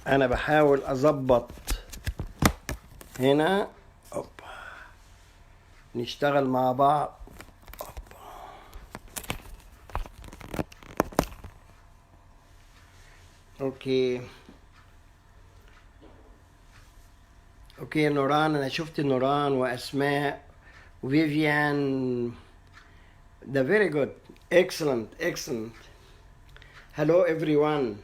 انا بحاول اظبط هنا. نشتغل مع بعض. اوكي نوران، انا شفت نوران واسماء وفيفيان. ده very good. Excellent. Hello everyone.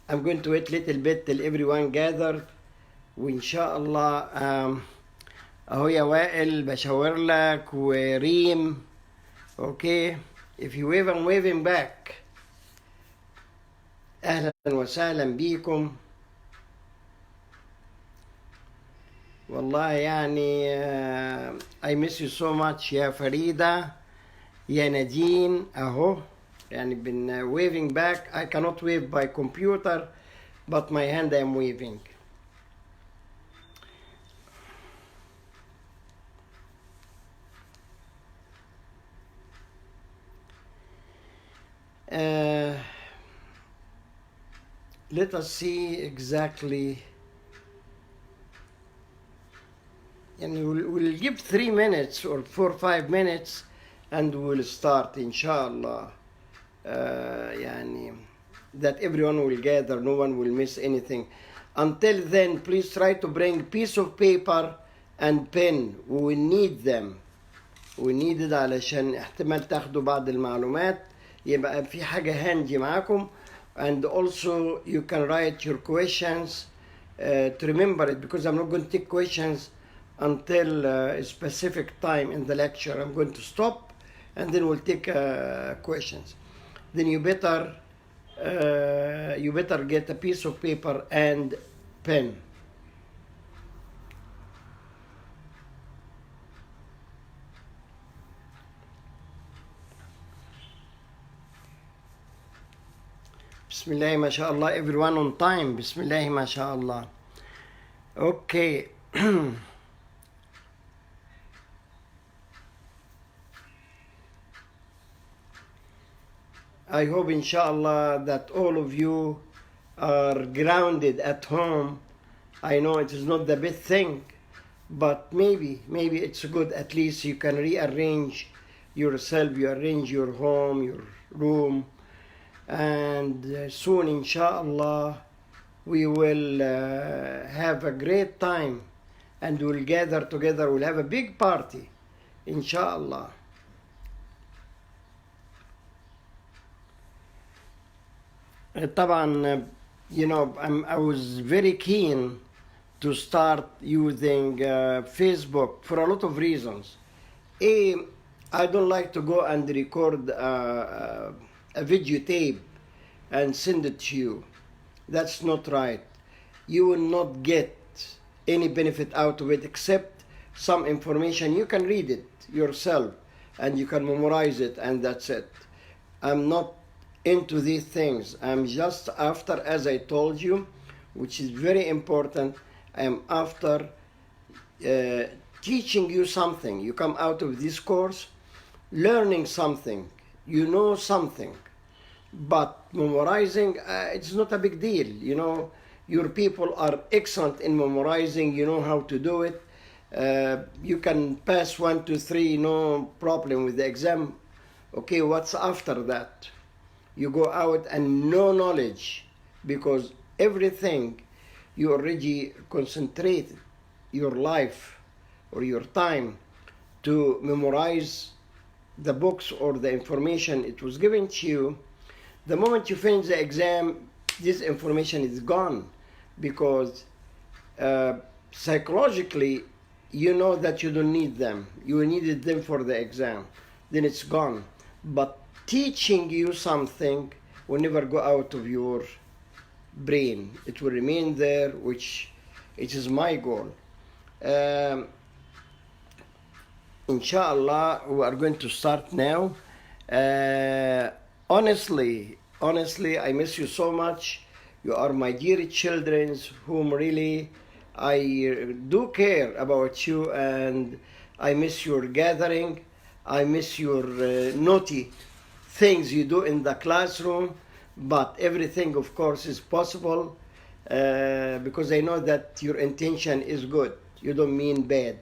I'm going to wait a little bit till everyone gathered. وإن شاء الله أهو يا وائل بشاور لك وريم. Okay, if you wave I'm waving back. أهلا وسهلا بيكم. والله يعني I miss you so much يا فريدة يا نادين. أهو يعني been waving back. I cannot wave by computer but my hand I am waving. Let us see exactly, and we'll give 3 minutes or 4 or 5 minutes and we'll start inshallah. يعني that everyone will gather, no one will miss anything. Until then, please try to bring a piece of paper and pen. We need them. We need it علشان احتمال تاخدوا بعض المعلومات، يبقى في حاجة هاندي معاكم. And also you can write your questions to remember it, because I'm not going to take questions until a specific time in the lecture. I'm going to stop and then we'll take questions. Then you better get a piece of paper and pen. Bismillah ma sha Allah, everyone on time. Bismillah ma sha Allah. Okay. I hope inshallah that all of you are grounded at home. I know it is not the best thing, but maybe it's good. At least you can rearrange yourself, you arrange your home, your room, and soon inshallah we will have a great time and we'll gather together. We'll have a big party inshallah. طبعا you know, I was very keen to start using Facebook for a lot of reasons. I don't like to go and record a video tape and send it to you. That's not right. You will not get any benefit out of it except some information. You can read it yourself and you can memorize it, and that's it. I'm not into these things. I'm just after, as I told you, which is very important, I am after teaching you something. You come out of this course learning something, you know something, but memorizing, it's not a big deal. You know, your people are excellent in memorizing, you know how to do it. You can pass 1, 2, 3, no problem with the exam. Okay, what's after that? You go out and know knowledge, because everything you already concentrated your life or your time to memorize the books or the information it was given to you. The moment you finish the exam, this information is gone, because psychologically you know that you don't need them. You needed them for the exam, then it's gone. But teaching you something will never go out of your brain. It will remain there, which it is my goal. Inshallah, we are going to start now. Honestly, I miss you so much. You are my dear children, whom really I do care about you, and I miss your gathering. I miss your naughty things you do in the classroom, but everything, of course, is possible because I know that your intention is good. You don't mean bad.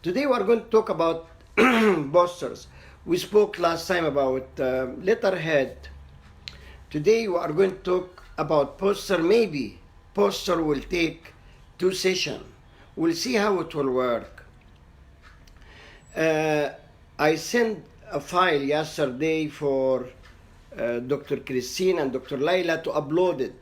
Today we are going to talk about posters. We spoke last time about letterhead. Today we are going to talk about poster. Maybe poster will take 2 sessions. We'll see how it will work. I sent a file yesterday for Dr. Christine and Dr. Laila to upload it.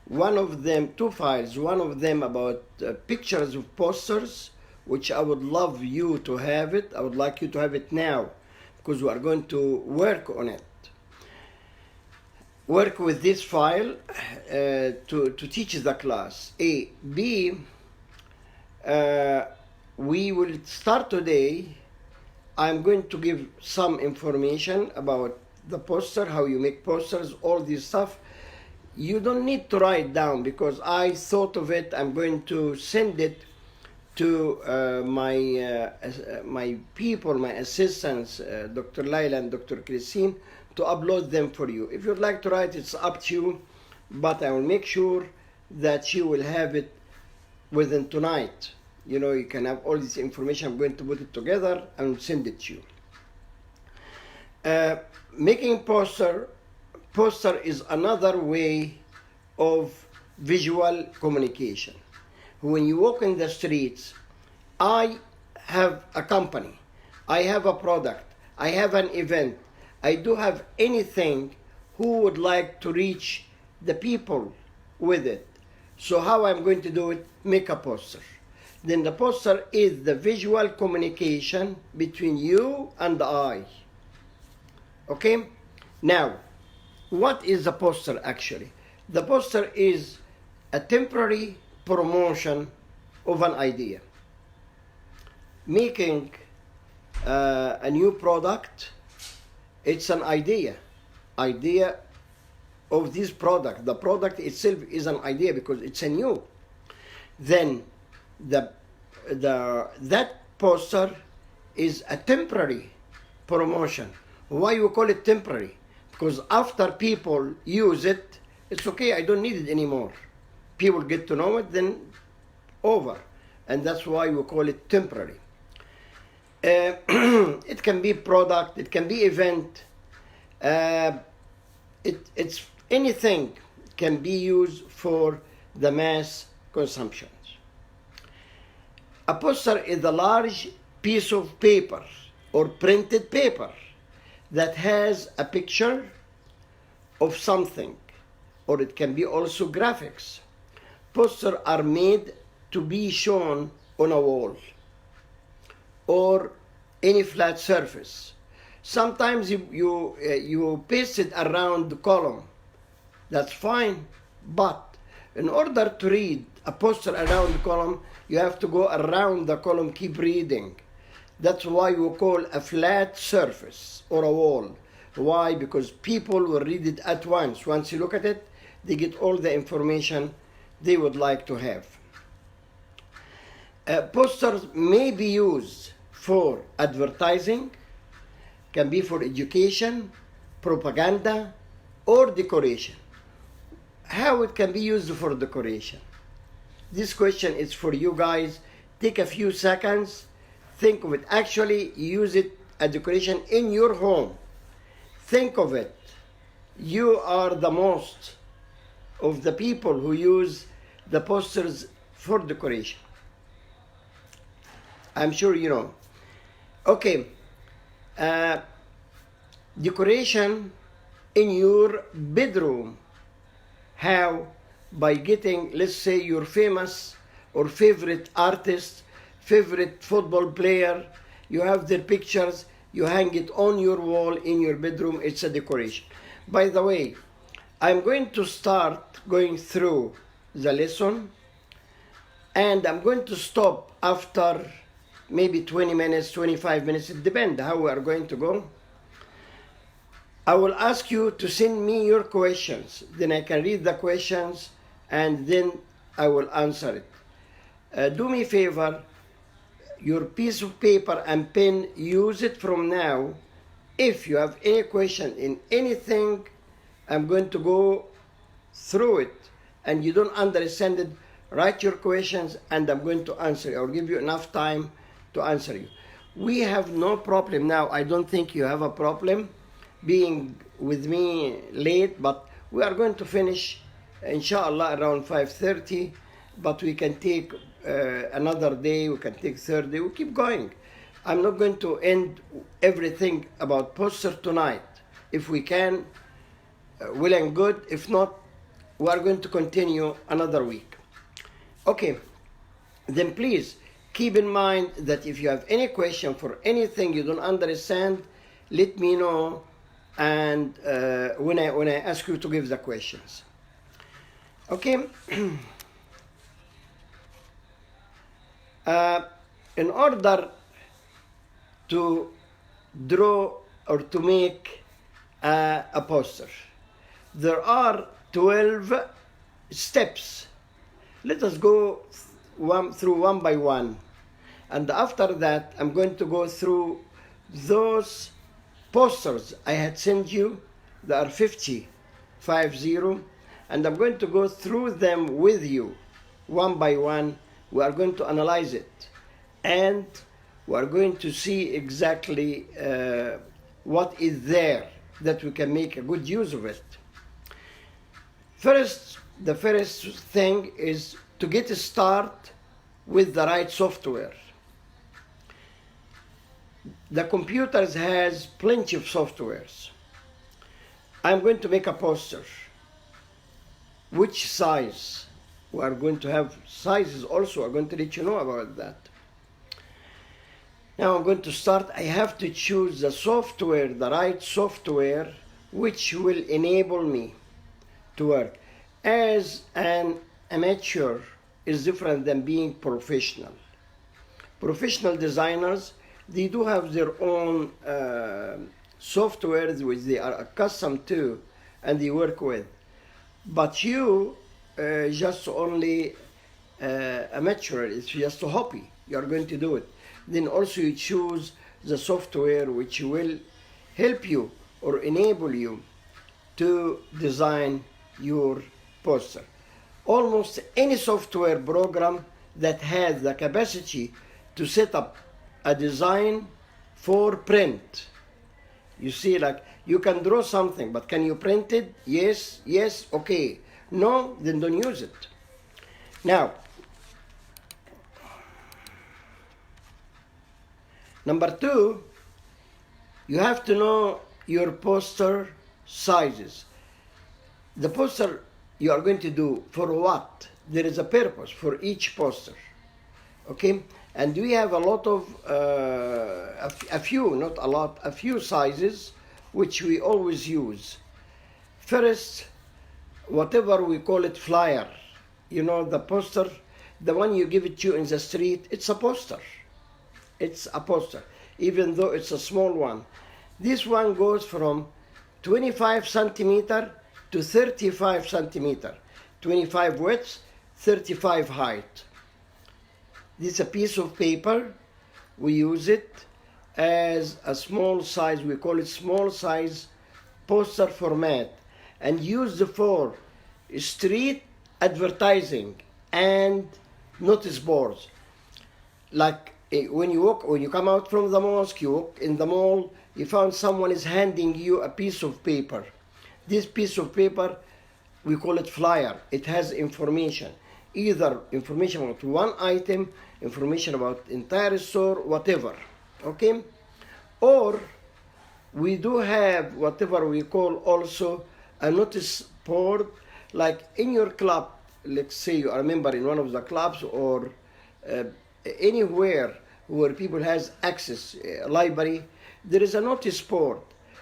One of them, 2 files, one of them about pictures of posters, which I would love you to have it. I would like you to have it now because we are going to work on it. Work with this file to teach the class. A. B. We will start today. I'm going to give some information about the poster, how you make posters, all this stuff. You don't need to write down because I thought of it. I'm going to send it to my people, my assistants, Dr. Laila and Dr. Christine, to upload them for you. If you'd like to write, it's up to you, but I will make sure that you will have it within tonight. You know, you can have all this information. I'm going to put it together and send it to you. Making poster is another way of visual communication. When you walk in the streets, I have a company, I have a product, I have an event, I do have anything who would like to reach the people with it. So how I'm going to do it? Make a poster. Then the poster is the visual communication between you and I. Okay? Now, what is the poster actually? The poster is a temporary promotion of an idea. Making a new product, it's an idea of this product. The product itself is an idea because it's a new. Then that poster is a temporary promotion. Why you call it temporary? Because after people use it, it's okay, I don't need it anymore. People get to know it, then over. And that's why we call it temporary. It can be product, it can be event. It's anything can be used for the mass consumption. A poster is a large piece of paper or printed paper that has a picture of something, or it can be also graphics. Posters are made to be shown on a wall or any flat surface. Sometimes you paste it around the column. That's fine, but in order to read a poster around the column, you have to go around the column, keep reading. That's why we call a flat surface or a wall. Why? Because people will read it at once. Once you look at it, they get all the information they would like to have. Posters may be used for advertising, can be for education, propaganda, or decoration. How it can be used for decoration? This question is for you guys. Take a few seconds, think of it. Actually, use it as decoration in your home. Think of it. You are the most of the people who use the posters for decoration. I'm sure you know. Okay. Decoration in your bedroom. How? By getting, let's say, your famous or favorite artist, favorite football player. You have their pictures. You hang it on your wall in your bedroom. It's a decoration. By the way, I'm going to start going through the lesson, and I'm going to stop after maybe 20 minutes, 25 minutes. It depends how we are going to go. I will ask you to send me your questions. Then I can read the questions, and then I will answer it. Do me a favor. your piece of paper and pen, use it from now. If you have any question in anything, I'm going to go through it, and you don't understand it, write your questions and I'm going to answer you. I'll give you enough time to answer you. We have no problem now. I don't think you have a problem being with me late, but we are going to finish inshallah around 5:30, but we can take another day, we can take third day, we keep going. I'm not going to end everything about poster tonight. If we can, well and good. If not, we are going to continue another week. Okay, then please keep in mind that if you have any question for anything you don't understand, let me know, and when I ask you to give the questions. Okay. In order to draw or to make a poster, there are 12 steps. Let us go through one by one, and after that I'm going to go through those posters I had sent you. There are 50, and I'm going to go through them with you one by one. We are going to analyze it, and we are going to see exactly what is there that we can make a good use of it. The first thing is to get a start with the right software. The computers has plenty of softwares. I'm going to make a poster. Which size? We are going to have sizes also. I'm going to let you know about that. Now I'm going to start. I have to choose the software, the right software, which will enable me to work. As an amateur is different than being professional. Professional designers, they do have their own softwares which they are accustomed to and they work with. But you just only amateur, it's just a hobby. You are going to do it. Then also you choose the software which will help you or enable you to design your poster. Almost any software program that has the capacity to set up a design for print. You see, like you can draw something, but can you print it? Yes, yes, okay. No, then don't use it. Now, number two, you have to know your poster sizes. The poster you are going to do for what? There is a purpose for each poster. Okay? And we have a lot of, a few, not a lot, a few sizes which we always use. First, whatever we call it flyer. You know, the poster, the one you give it to in the street, it's a poster. It's a poster, even though it's a small one. This one goes from 25 centimeter to 35 centimeter. 25 width, 35 height. This is a piece of paper. We use it as a small size, we call it small size poster format, and used for street advertising and notice boards. Like when you come out from the mosque, you walk in the mall, you found someone is handing you a piece of paper. This piece of paper, we call it flyer. It has information, either information about one item, information about entire store, whatever, okay? Or we do have whatever we call also a notice board, like in your club. Let's say you are a member in one of the clubs, or anywhere where people has access, library, there is a notice board.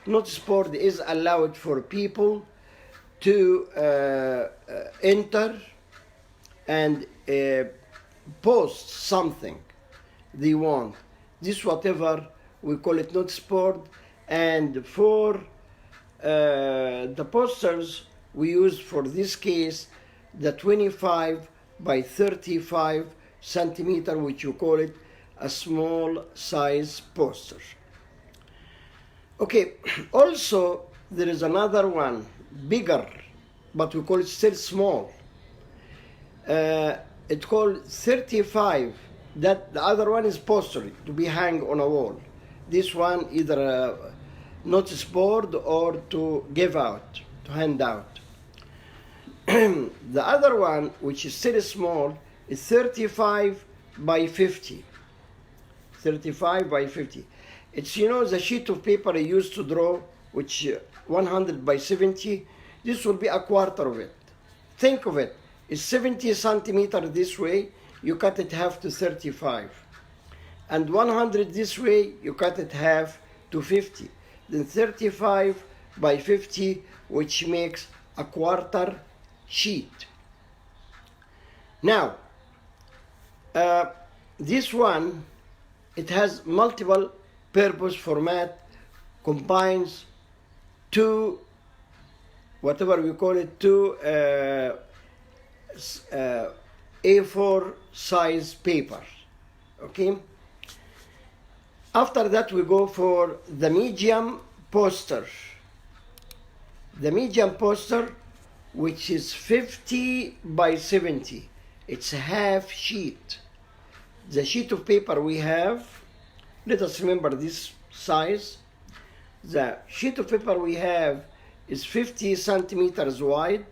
Notice board is allowed for people to enter and post something they want. This whatever we call it notice board. And for the posters we use for this case the 25 by 35 centimeter, which you call it a small size poster. Okay, also there is another one, bigger, but we call it still small. It's called 35. That the other one is poster to be hung on a wall. This one either a notice board or to give out, to hand out. The other one, which is still small, is 35 by 50. 35 by 50. It's, you know, the sheet of paper I used to draw, which 100 by 70. This will be a quarter of it. Think of it. It's 70 centimeters this way, you cut it half to 35. And 100 this way, you cut it half to 50. Then 35 by 50, which makes a quarter sheet. Now, this one, it has multiple purpose format, combines two, whatever we call it, two A4 size paper. Okay. After that, we go for the medium poster. The medium poster, which is 50 by 70. It's a half sheet. The sheet of paper we have, let us remember this size. The sheet of paper we have is 50 centimeters wide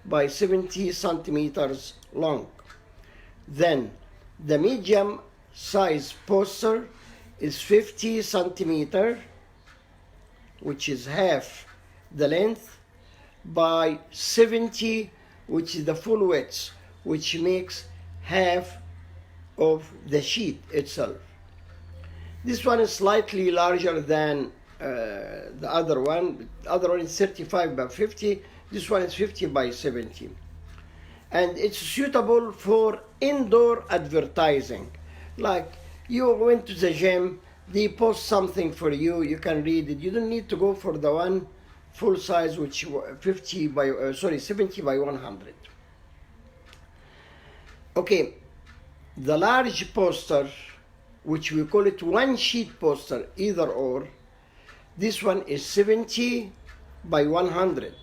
by 70 centimeters long. Then the medium size poster is 50 centimeter, which is half the length, by 70, which is the full width, which makes half of the sheet itself. This one is slightly larger than the other one. The other one is 35 by 50. This one is 50 by 70. And it's suitable for indoor advertising. Like you went to the gym, they post something for you, you can read it. You don't need to go for the one full size, which 70 by 100. Okay, the large poster, which we call it one sheet poster, either or, this one is 70 by 100.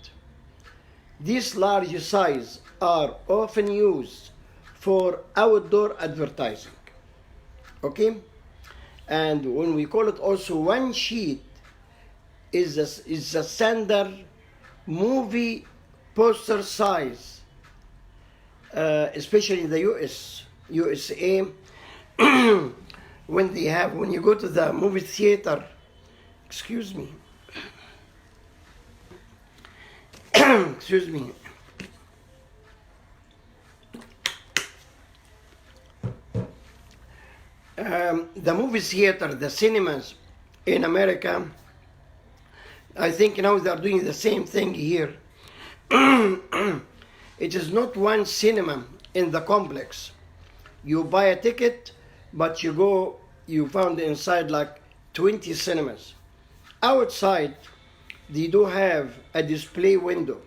These large size are often used for outdoor advertising. Okay? And when we call it also one sheet, is the standard movie poster size, especially in the USA, when you go to the movie theater, excuse me, excuse me. The movie theater, the cinemas in America, I think now they are doing the same thing here. It is not one cinema in the complex. You buy a ticket, but you found inside like 20 cinemas. Outside, they do have a display window.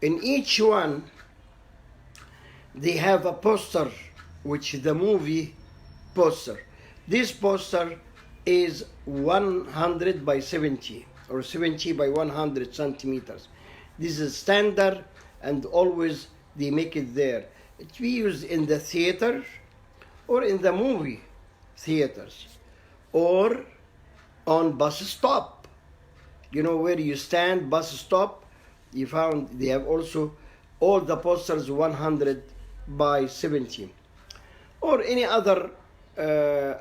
In each one, they have a poster, which is the movie poster. This poster is 100 by 70 or 70 by 100 centimeters. This is standard, and always they make it there. It be used in the theater or in the movie theaters or on bus stop. You know where you stand, bus stop, you found they have also all the posters 100 by 70 or any other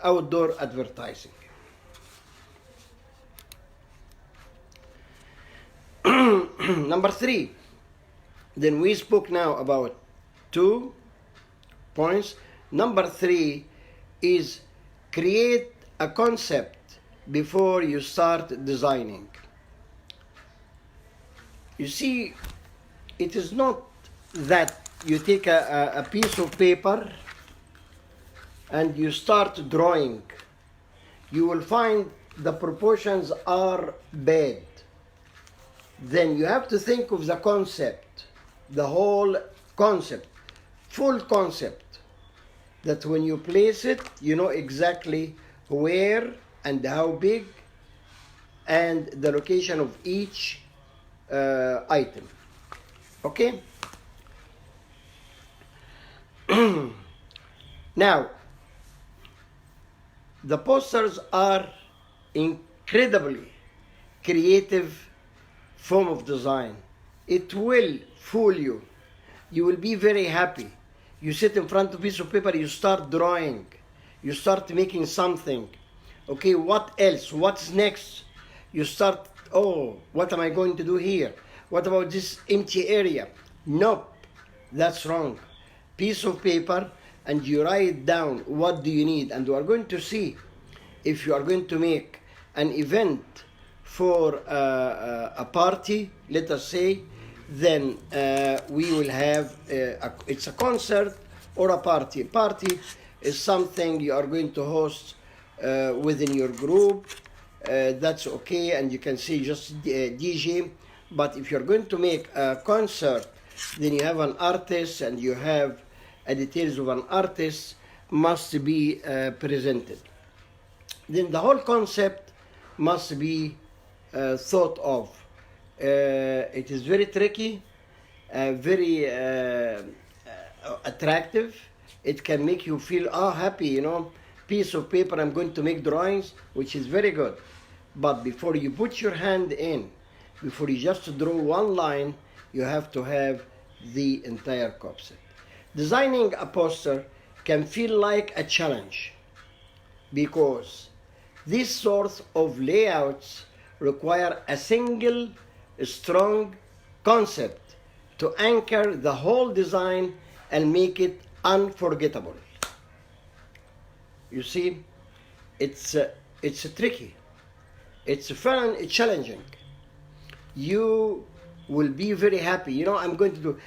outdoor advertising. Number 3, then we spoke now about 2 points. Number 3 is create a concept before you start designing. You see, it is not that you take a piece of paper and you start drawing. You will find the proportions are bad. Then you have to think of the concept, the whole concept, full concept. that when you place it, you know exactly where and how big and the location of each item. Okay? Now, the posters are incredibly creative form of design. It will fool you. You will be very happy. You sit in front of a piece of paper, you start drawing. You start making something. Okay, what else? What's next? You start, oh, what am I going to do here? What about this empty area? Nope, that's wrong. Piece of paper, and you write down what do you need, and we are going to see if you are going to make an event for a party, let us say, then we will have it's a concert or a party. Party is something you are going to host within your group. That's okay, and you can say just DJ. But if you're going to make a concert, then you have an artist, and you have details of an artist must be presented. Then the whole concept must be thought of. It is very tricky, very attractive. It can make you feel happy, you know, piece of paper, I'm going to make drawings, which is very good. But before you put your hand in, before you just draw one line, you have to have the entire concept. Designing a poster can feel like a challenge because these sorts of layouts require a single strong concept to anchor the whole design and make it unforgettable. You see, it's tricky, it's fun, it's challenging. You will be very happy. You know, I'm going to do.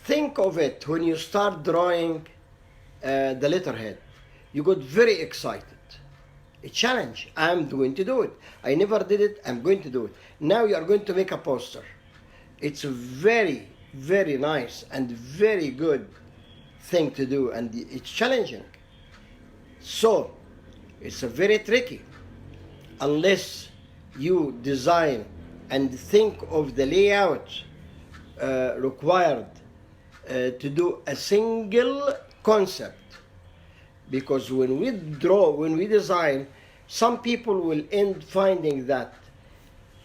Think of it when you start drawing the letterhead. You got very excited. A challenge. I'm going to do it. I never did it. I'm going to do it. Now you are going to make a poster. It's a very, very nice and very good thing to do, and it's challenging. So, it's a very tricky. Unless you design and think of the layout required to do a single concept. Because when we draw, when we design, some people will end finding that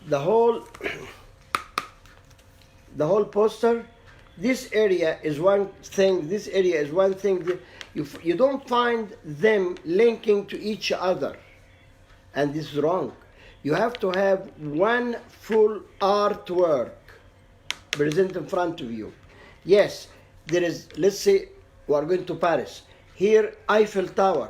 the whole poster, this area is one thing, this area is one thing. You don't find them linking to each other, and this is wrong. You have to have one full artwork present in front of you. Yes, there is, let's say we are going to Paris. Here, Eiffel Tower,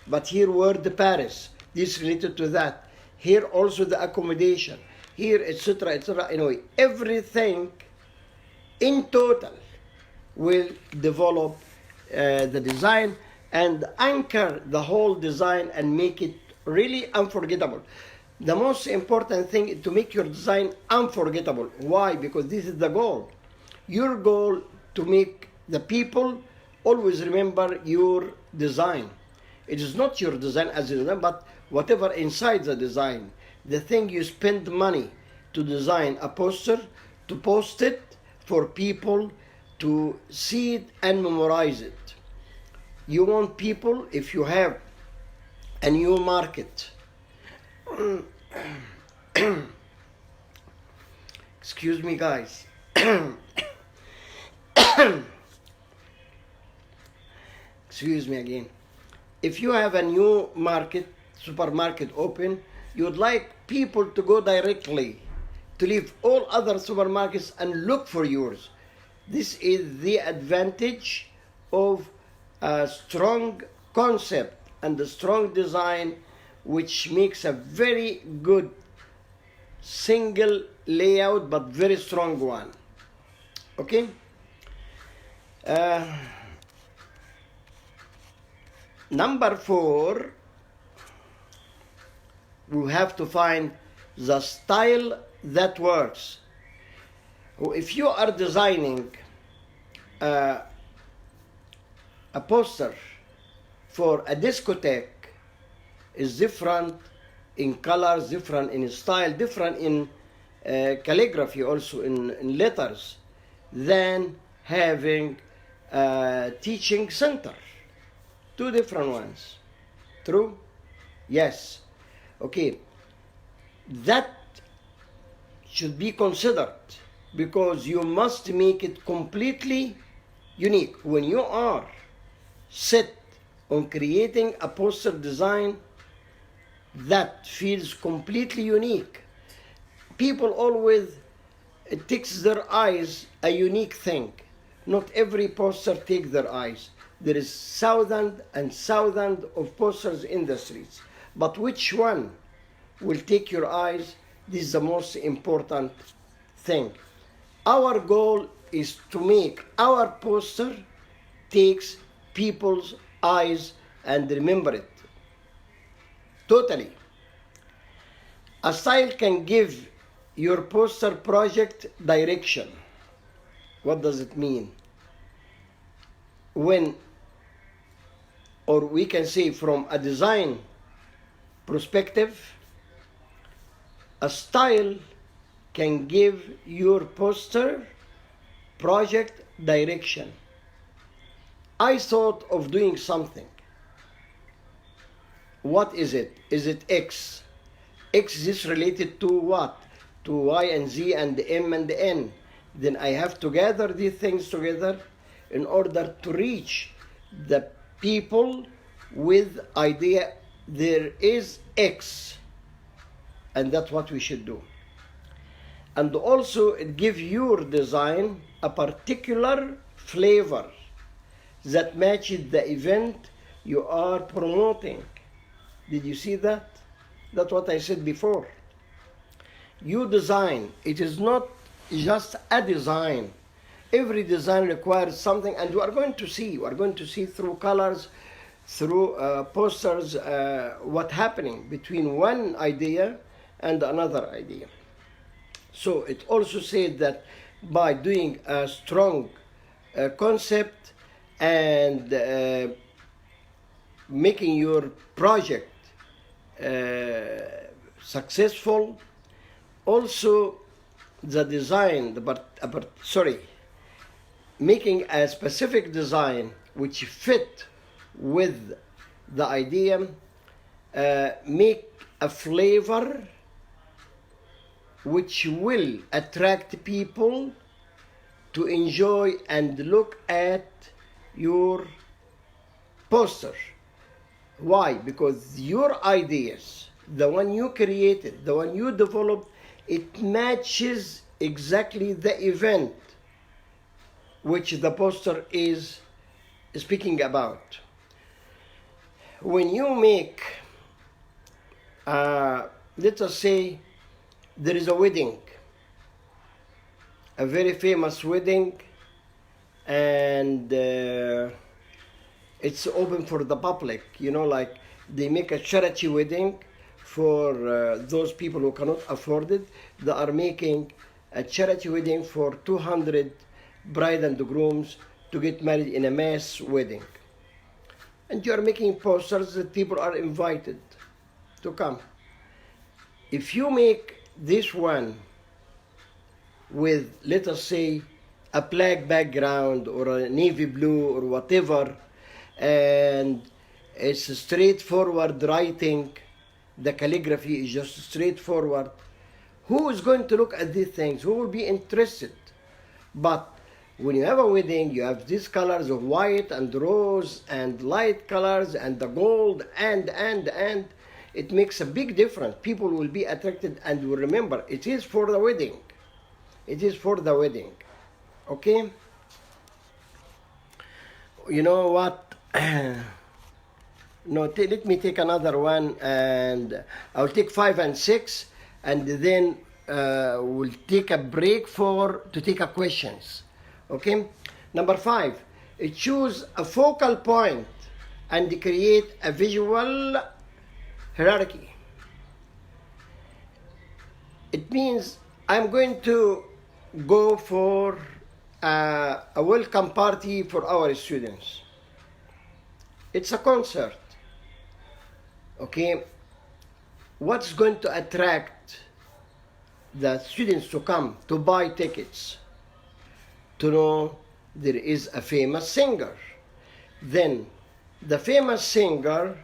but here word Paris, this related to that. Here also the accommodation, here, etc., etc. Anyway, everything in total will develop the design and anchor the whole design and make it really unforgettable. The most important thing is to make your design unforgettable. Why? Because this is the goal. Your goal to make the people always remember your design. It is not your design as a design, but whatever inside the design. The thing you spend money to design a poster, to post it for people to see it and memorize it. You want people, if you have a new market, excuse me guys, excuse me again. If you have a new market, supermarket open, you would like people to go directly, to leave all other supermarkets and look for yours. This is the advantage of a strong concept and a strong design, which makes a very good single layout, but very strong one. Okay? Number 4, we have to find the style that works. If you are designing a poster for a discotheque is different in colors, different in style, different in calligraphy, also in letters, than having a teaching center. Two different ones. True? Yes. Okay. That should be considered because you must make it completely unique. When you are set on creating a poster design that feels completely unique, people always, it takes their eyes a unique thing. Not every poster takes their eyes. There is thousands and thousands of posters in the streets. But which one will take your eyes? This is the most important thing. Our goal is to make our poster takes people's eyes and remember it. Totally. A style can give your poster project direction. What does it mean? When, or we can say from a design perspective, a style can give your poster project direction. I thought of doing something. What is it? Is it X? X is related to what? To Y and Z and the M and the N. Then I have to gather these things together in order to reach the people with idea there is X. And that's what we should do. And also it gives your design a particular flavor that matches the event you are promoting. Did you see that? That's what I said before. You design, it is not just a design. Every design requires something, and you are going to see through colors, through posters, what's happening between one idea and another idea. So it also said that by doing a strong concept and making your project successful, also the design, making a specific design which fit with the idea, make a flavor which will attract people to enjoy and look at your poster. Why? Because your ideas, the one you created, the one you developed, it matches exactly the event which the poster is speaking about. When you make, let us say, there is a wedding, a very famous wedding, and it's open for the public, like they make a charity wedding for those people who cannot afford it. They are making a charity wedding for 200 bride and grooms to get married in a mass wedding. And you are making posters that people are invited to come. If you make this one with, let us say, a black background or a navy blue or whatever, and it's a straightforward writing, the calligraphy is just straightforward, who is going to look at these things? Who will be interested? But when you have a wedding, you have these colors of white and rose and light colors and the gold and it makes a big difference. People will be attracted and will remember it is for the wedding. It is for the wedding. Okay? You know what? No, let me take another one, and I'll take 5 and 6, and then we'll take a break to take a questions. Okay? Number 5, choose a focal point and create a visual hierarchy. It means I'm going to go for a welcome party for our students. It's a concert. Okay, what's going to attract the students to come to buy tickets? To know there is a famous singer. Then the famous singer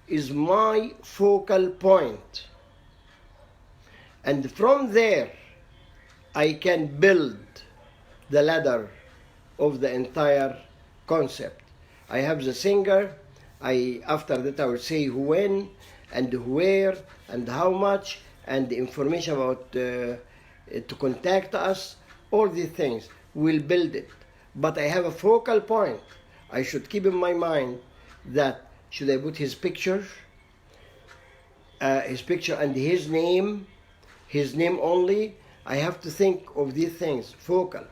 is my focal point. And from there, I can build the ladder of the entire concept. I have the singer. After that, I will say when and where and how much and the information about to contact us. All these things will build it. But I have a focal point. I should keep in my mind that should I put his picture and his name only. I have to think of these things, focal.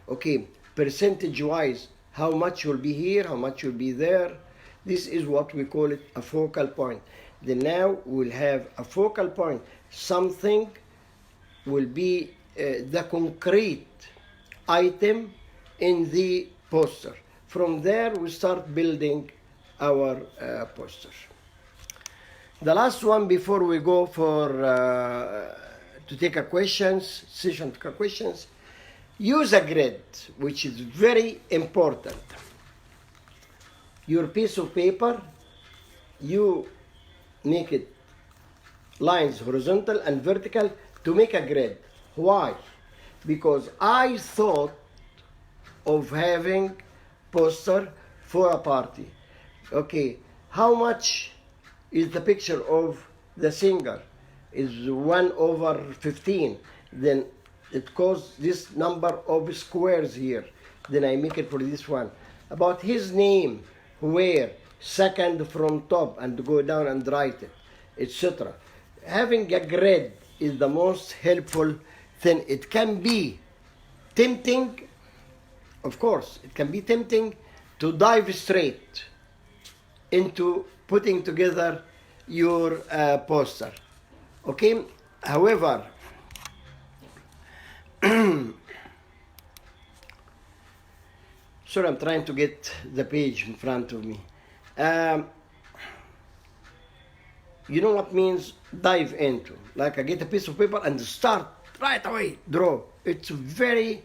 Okay, percentage-wise, how much will be here, how much will be there. This is what we call it a focal point. Then now we'll have a focal point. Something will be the concrete item in the poster. From there, we start building our poster. The last one before we go for to take a session to take questions, use a grid, which is very important. Your piece of paper, you make it lines horizontal and vertical to make a grid. Why? Because I thought of having poster for a party. Okay, how much is the picture of the singer? Is 1/15. Then it goes this number of squares here. Then I make it for this one. About his name, where, second from top, and go down and write it, etc. Having a grid is the most helpful thing. It can be tempting, of course, it can be tempting to dive straight into putting together your poster. Okay, however, sorry, I'm trying to get the page in front of me. You know what means dive into? Like I get a piece of paper and start right away, draw. It's a very,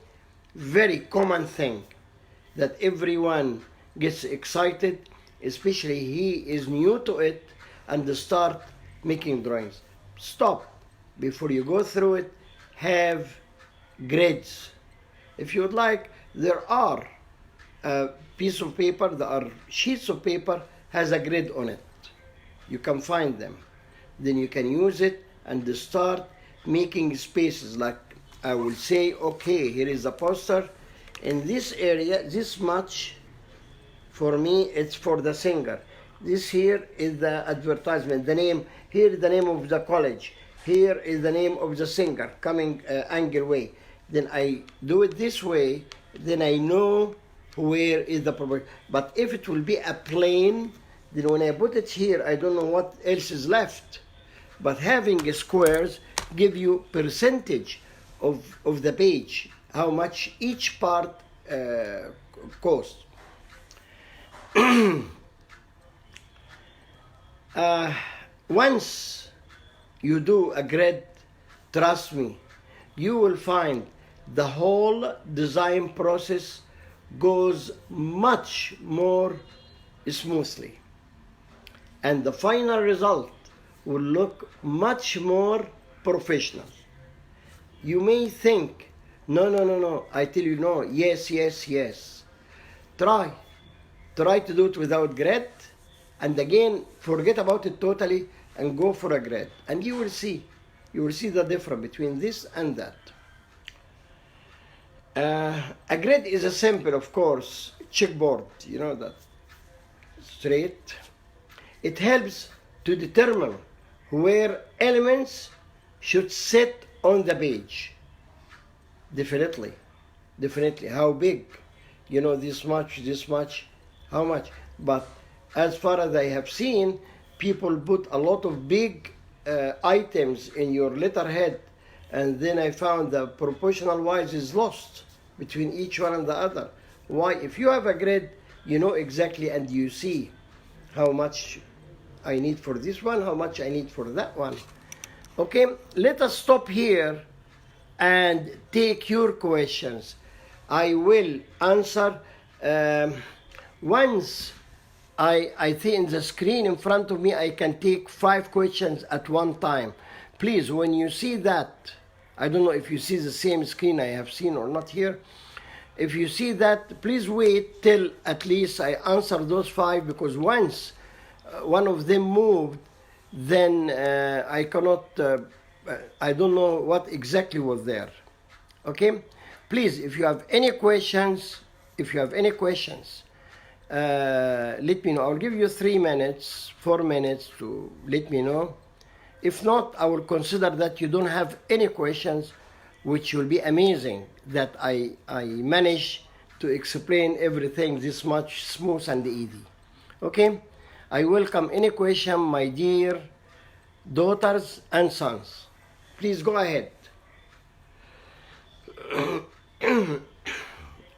very common thing that everyone gets excited, especially he is new to it, and start making drawings. Stop before you go through it. Have grids. If you would like, there are piece of paper, there are sheets of paper has a grid on it. You can find them. Then you can use it and start making spaces. Like I will say, okay, here is a poster. In this area, this much, for me, it's for the singer. This here is the advertisement, the name. Here is the name of the college. Here is the name of the singer coming angle way. Then I do it this way, then I know where is the proper. But if it will be a plane, then when I put it here, I don't know what else is left. But having squares give you percentage of the page, how much each part costs. Once you do a grid, trust me, you will find the whole design process goes much more smoothly. And the final result will look much more professional. You may think, no, I tell you no, yes. Try to do it without grid, and again, forget about it totally and go for a grid. And you will see the difference between this and that. A grid is a simple, of course, checkboard, you know that, straight. It helps to determine where elements should sit on the page. Definitely. How big? You know, this much, how much? But as far as I have seen, people put a lot of big items in your letterhead, and then I found the proportional wise is lost between each one and the other. Why? If you have a grid, you know exactly and you see. how much I need for this one, how much I need for that one. Okay, let us stop here and take your questions. I will answer once I see in the screen in front of me, I can take 5 questions at one time. Please, when you see that, I don't know if you see the same screen I have seen or not here. If you see that, please wait till at least I answer those 5, because once one of them moved, then I cannot, I don't know what exactly was there. Okay? Please, if you have any questions, let me know. I'll give you 3 minutes, 4 minutes to let me know. If not, I will consider that you don't have any questions, which will be amazing that I managed to explain everything this much smooth and easy. Okay? I welcome any question, my dear daughters and sons. Please go ahead.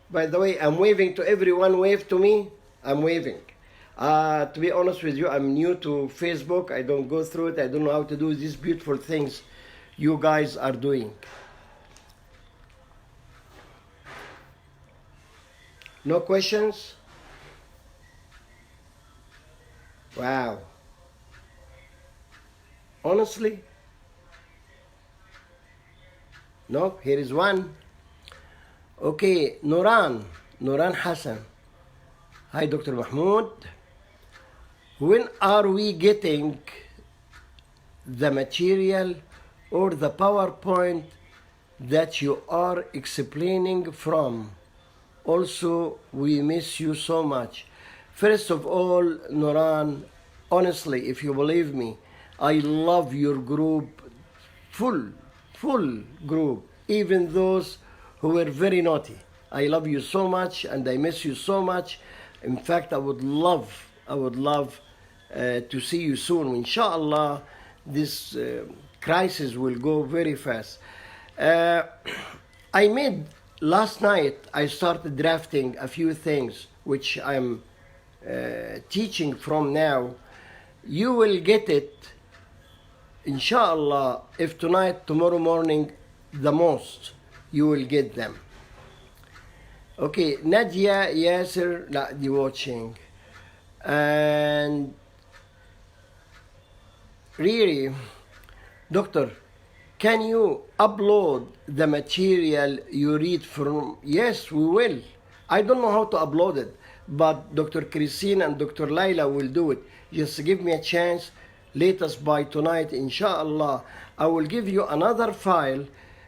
By the way, I'm waving to everyone. Wave to me. I'm waving. To be honest with you, I'm new to Facebook. I don't go through it. I don't know how to do these beautiful things you guys are doing. No questions? Wow. Honestly? No, here is one. Okay, Nuran Hassan. Hi, Dr. Mahmoud. When are we getting the material or the PowerPoint that you are explaining from? Also, we miss you so much. First of all, Nuran, honestly, if you believe me, I love your group, full group, even those who were very naughty. I love you so much and I miss you so much. In fact, I would love to see you soon. Inshallah, this crisis will go very fast. Last night, I started drafting a few things which I'm teaching from now. You will get it, inshallah, if tonight, tomorrow morning, the most, you will get them. Okay, Nadia Yasser, the watching. And really, doctor, can you upload the material you read from? Yes, we will. I don't know how to upload it, but Dr. Christine and Dr. Laila will do it. Just give me a chance. Latest by tonight, inshallah, I will give you another file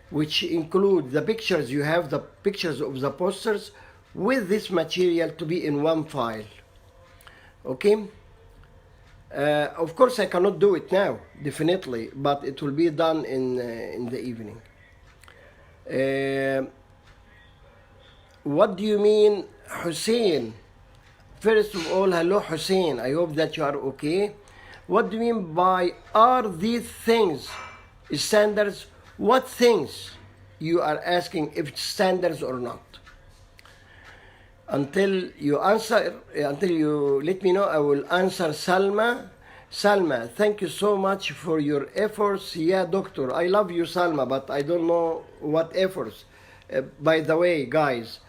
which include the pictures. You have the pictures of the posters with this material to be in one file. Okay? Of course, I cannot do it now, definitely, but it will be done in the evening. What do you mean, Hussein? First of all, hello, Hussein. I hope that you are okay. What do you mean by are these things standards? What things you are asking if it's standards or not? Until you let me know, I will answer Salma. Salma, thank you so much for your efforts. Yeah, doctor, I love you, Salma, but I don't know what efforts. By the way, guys,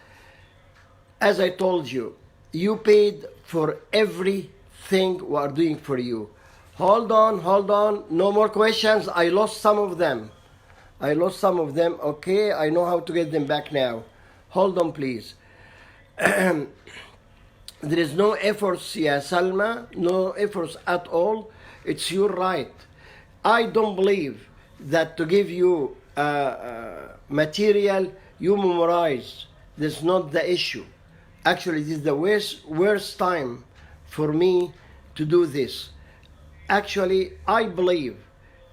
as I told you, you paid for everything we are doing for you. Hold on, no more questions. I lost some of them. Okay, I know how to get them back now. Hold on, please. There is no efforts, yeah, Salma, no efforts at all. It's your right. I don't believe that to give you material you memorize. That's not the issue. Actually, this is the worst time for me to do this. Actually, I believe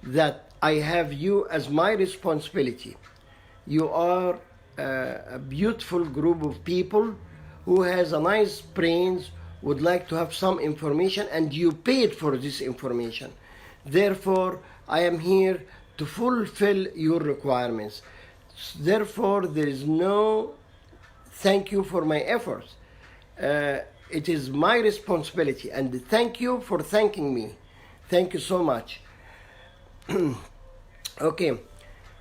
that I have you as my responsibility. You are a beautiful group of people who has a nice brains, would like to have some information, and you paid for this information. Therefore, I am here to fulfill your requirements. Therefore, there is no thank you for my efforts. it is my responsibility, and thank you for thanking me. Thank you so much. Okay,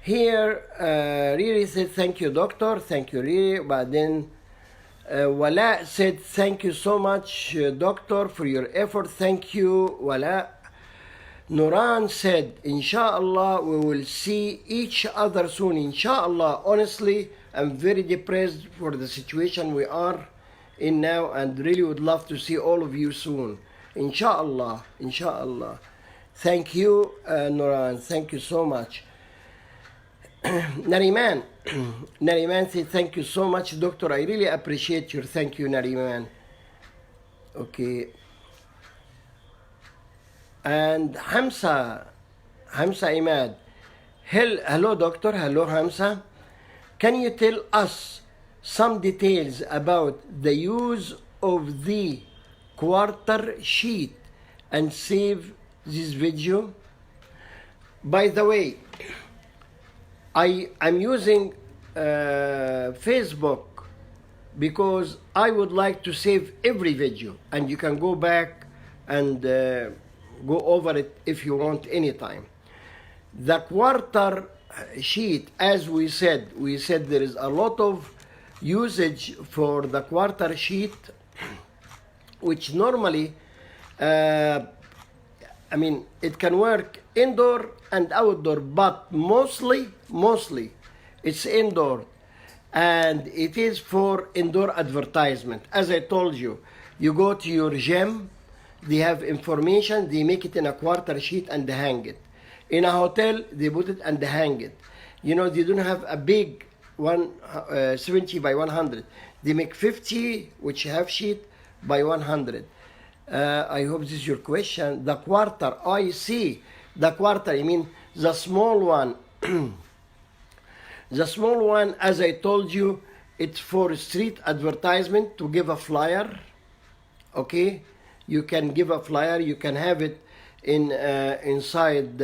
here Riri said thank you doctor, thank you Riri, but then Wala said thank you so much doctor for your effort, thank you Wala. Nuran said inshallah we will see each other soon, inshallah. Honestly, I'm very depressed for the situation we are in now and really would love to see all of you soon, inshallah, inshallah. Thank you Nuran, thank you so much. Nariman Nariman said thank you so much doctor, I really appreciate your thank you Nariman. Okay, and Hamza Imad, hello doctor, hello Hamza, can you tell us some details about the use of the quarter sheet and save this video? By the way, I'm using Facebook because I would like to save every video, and you can go back and go over it if you want anytime. The quarter sheet, as we said there is a lot of usage for the quarter sheet, which normally I mean it can work indoor and outdoor, but mostly it's indoor, and it is for indoor advertisement. As I told you, you go to your gym, they have information, they make it in a quarter sheet and they hang it. In a hotel, they put it and they hang it. You know, they don't have a big 70 by 100. They make 50, which half sheet, by 100. I hope this is your question. The quarter, I see. The quarter, I mean the small one. The small one, as I told you, it's for street advertisement, to give a flyer. Okay? You can give a flyer, you can have it inside,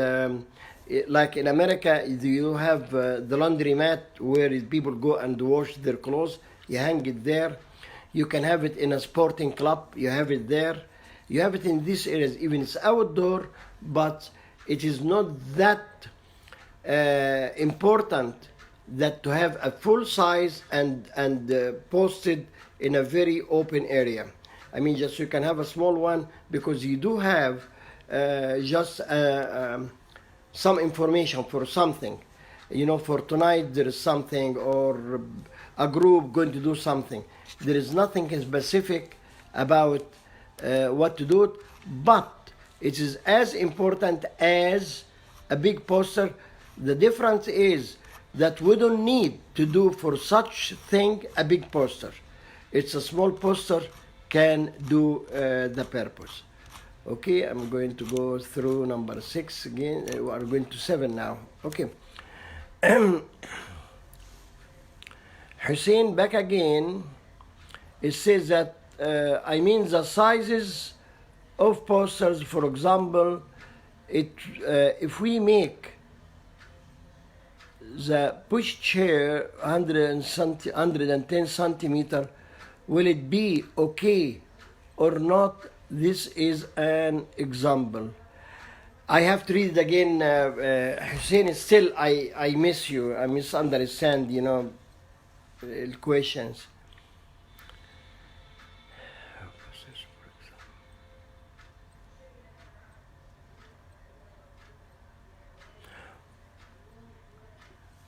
like in America, you have the laundromat where people go and wash their clothes, you hang it there. You can have it in a sporting club, you have it there. You have it in these areas, even it's outdoor, but it is not that important that to have a full size and posted in a very open area. I mean, just you can have a small one, because you do have just some information for something. You know, for tonight there is something, or a group going to do something. There is nothing specific about what to do, but it is as important as a big poster. The difference is that we don't need to do for such thing a big poster. It's a small poster can do the purpose. Okay, I'm going to go through number 6 again. We are going to 7 now. Okay. Hussein back again. It says that I mean the sizes of posters. For example, if we make the push chair 110 centimeter, will it be okay or not? This is an example. I have to read it again. Hussein, still I miss you. I misunderstand, you know, questions.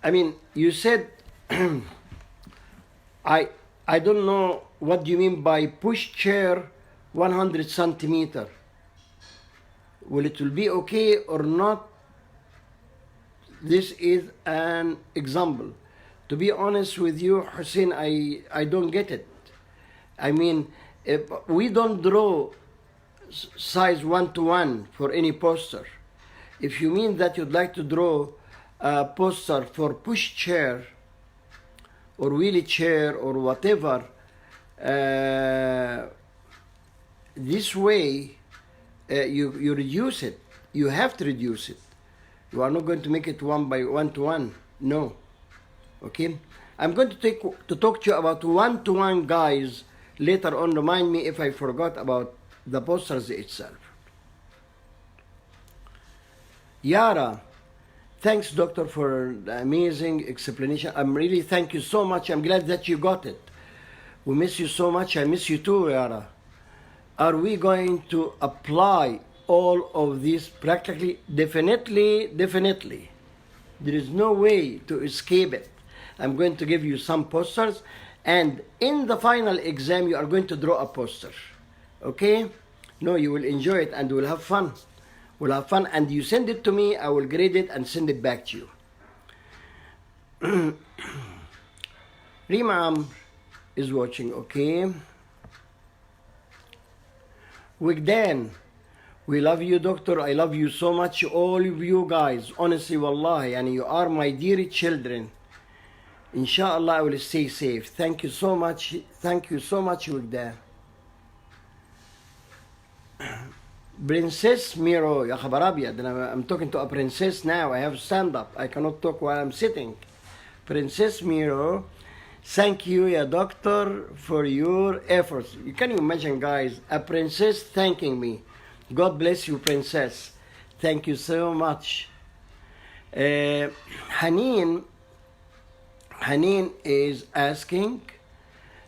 I mean, you said, I don't know what you mean by push chair 100 centimeter. Will it be okay or not? This is an example. To be honest with you, Hussein, I don't get it. I mean, if we don't draw size 1-to-1 for any poster. If you mean that you'd like to draw a poster for push chair or wheelchair or whatever, this way you reduce it. You have to reduce it. You are not going to make it 1-to-1. No. Okay? I'm going to talk to you about 1-to-1 guys later on remind me if I forgot about the posters itself. Yara, thanks doctor for the amazing explanation. I'm really thank you so much. I'm glad that you got it. We miss you so much. I miss you too, Yara. Are we going to apply all of this practically? Definitely, definitely. There is no way to escape it. I'm going to give you some posters, and in the final exam you are going to draw a poster. Okay? No, you will enjoy it and we'll have fun. We'll have fun, and you send it to me, I will grade it and send it back to you. Rima is watching, okay? Wigdan, we love you, doctor. I love you so much, all of you guys. Honestly, wallahi, and you are my dear children. Inshallah, I will stay safe. Thank you so much. Thank you so much, Wigdan. Princess Miro, ya khabar abyad. I'm talking to a princess now. I have stand up. I cannot talk while I'm sitting. Princess Miro, thank you, ya doctor, for your efforts. You can imagine, guys, a princess thanking me. God bless you, princess. Thank you so much. Haneen is asking,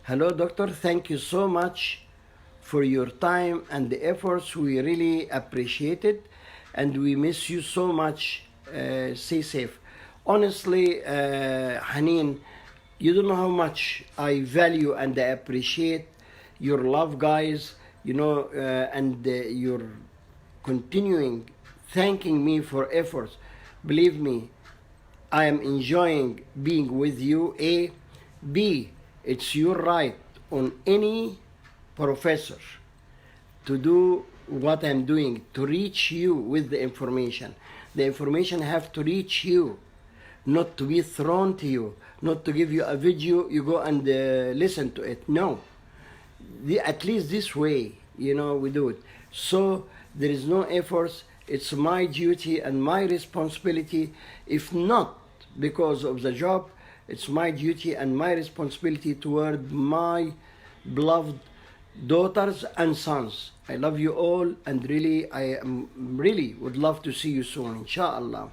hello, doctor. Thank you so much for your time and the efforts. We really appreciate it, and we miss you so much. Stay safe. Honestly, Haneen, you don't know how much I value and I appreciate your love, guys, you know, and your continuing thanking me for efforts. Believe me, I am enjoying being with you. A. B. It's your right on any professor to do what I'm doing, to reach you with the information. The information have to reach you, not to be thrown to you, not to give you a video, you go and listen to it. No. At least this way, you know, we do it. So there is no efforts. It's my duty and my responsibility. If not because of the job, it's my duty and my responsibility toward my beloved daughters and sons. I love you all, and really, I really would love to see you soon, inshallah.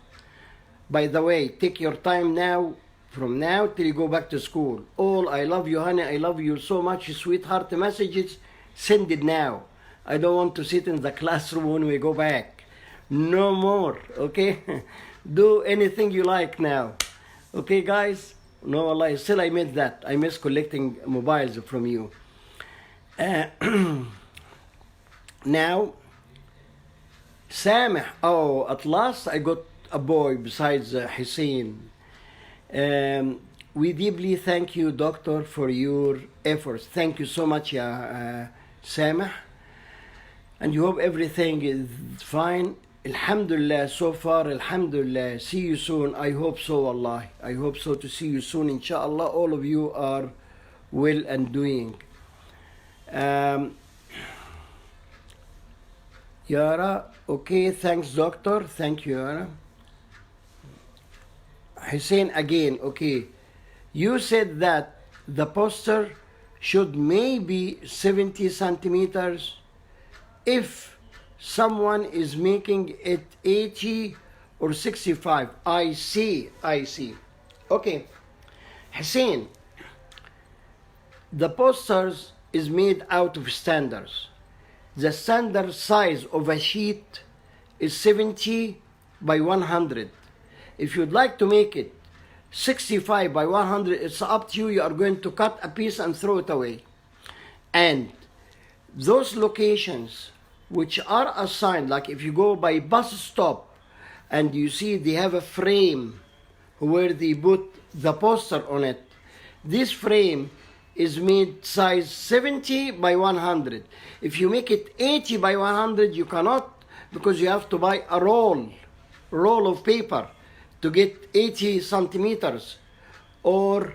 By the way, take your time now, from now till you go back to school. All, I love you, honey, I love you so much, sweetheart messages, send it now. I don't want to sit in the classroom when we go back. No more, okay? Do anything you like now. Okay, guys? No, Allah, still I miss that. I miss collecting mobiles from you. Now, Samih, oh, at last I got a boy besides Hussein. We deeply thank you, doctor, for your efforts. Thank you so much, Samih. And you hope everything is fine. Alhamdulillah, so far, Alhamdulillah. See you soon. I hope so, Allah. I hope so to see you soon, inshallah. All of you are well and doing. Yara, okay, thanks, doctor. Thank you, Yara. Hussein again, okay. You said that the poster should maybe 70 centimeters if someone is making it 80 or 65. I see. Okay. Hussein, the posters is made out of standards. The standard size of a sheet is 70 by 100. If you'd like to make it 65 by 100, it's up to you. You are going to cut a piece and throw it away. And those locations which are assigned, like if you go by bus stop and you see they have a frame where they put the poster on it, this frame is made size 70 by 100. If you make it 80 by 100, you cannot, because you have to buy a roll of paper to get 80 centimeters, or